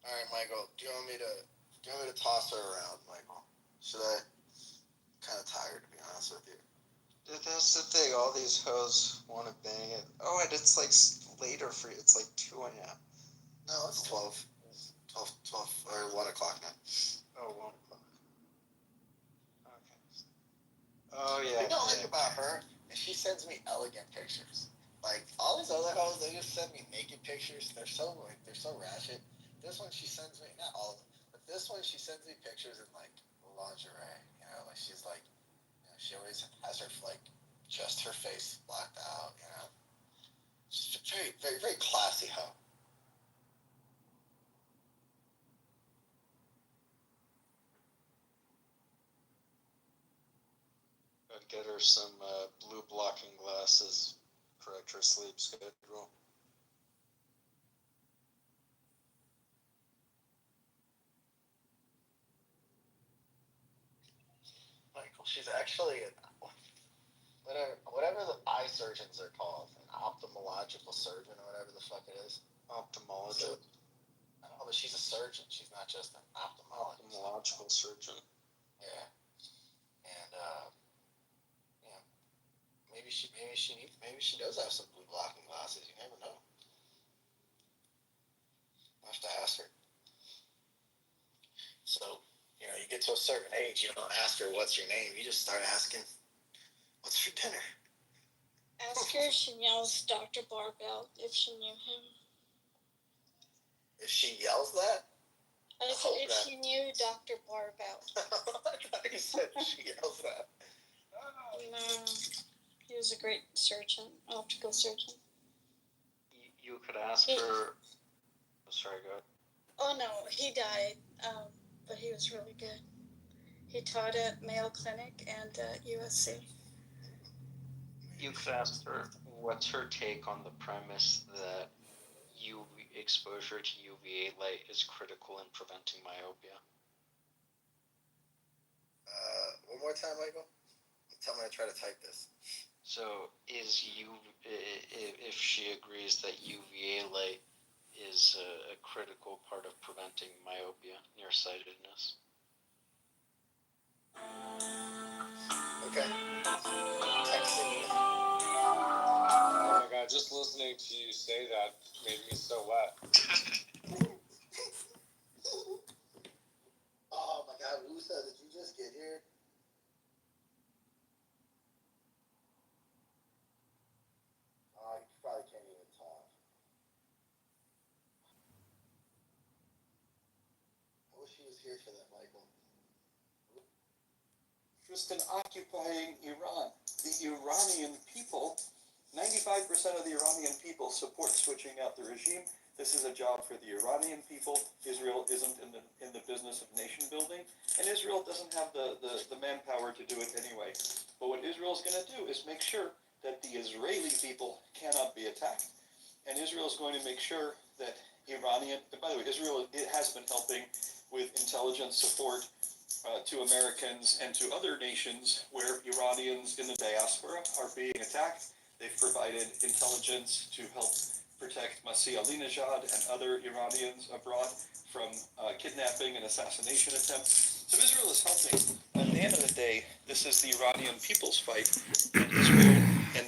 All right, Michael, do you want me to toss her around, Michael? Should I? Kind of tired, to be honest with you. That's the thing. All these hoes want to bang it. Oh, and it's like later for you. It's like 2 a.m. No, it's 12 or 1 o'clock now. Oh, 1 o'clock. Okay. Oh yeah. You know, about her, she sends me elegant pictures. Like all these other hoes, they just send me naked pictures. They're so ratchet. This one she sends me, not all of them, but this one she sends me pictures in like lingerie. Like she's like, she always has her like just her face blacked out. She's a very, very, very classy hoe. I'd get her some blue blocking glasses, correct her sleep schedule. Michael, she's actually whatever the eye surgeons are called, an ophthalmological surgeon or whatever the fuck it is. Ophthalmologist. I don't know, but she's a surgeon. She's not just an ophthalmologist. Ophthalmological surgeon. Yeah. And maybe she does have some blue blocking glasses. You never know. I'll have to ask her. So, you get to a certain age, you don't ask her what's your name. You just start asking, what's for dinner? Ask her if she knows Dr. Barbell, if she knew him. If she yells that? I said if she knew Dr. Barbell. I thought you said she yells that. No, he was a great surgeon, optical surgeon. You could ask her. Sorry, go ahead. Oh no, he died, but he was really good. He taught at Mayo Clinic and USC. You could ask her what's her take on the premise that exposure to UVA light is critical in preventing myopia. One more time, Michael. Tell me to try to type this. So, if she agrees that UVA light is a critical part of preventing myopia, nearsightedness. Okay. Texting you. Oh my god, just listening to you say that made me so wet. Oh my god, Rusa, did you just get here? Oh, you probably can't even talk. I wish he was here for that, Michael. Interest in occupying Iran. The Iranian people, 95% of the Iranian people support switching out the regime. This is a job for the Iranian people. Israel isn't in the business of nation building, and Israel doesn't have the manpower to do it anyway. But what Israel's going to do is make sure that the Israeli people cannot be attacked, and Israel's going to make sure that by the way, Israel has been helping with intelligence support to Americans and to other nations where Iranians in the diaspora are being attacked. They've provided intelligence to help protect Masih Alinejad and other Iranians abroad from kidnapping and assassination attempts. So Israel is helping. At the end of the day, this is the Iranian people's fight, and Israel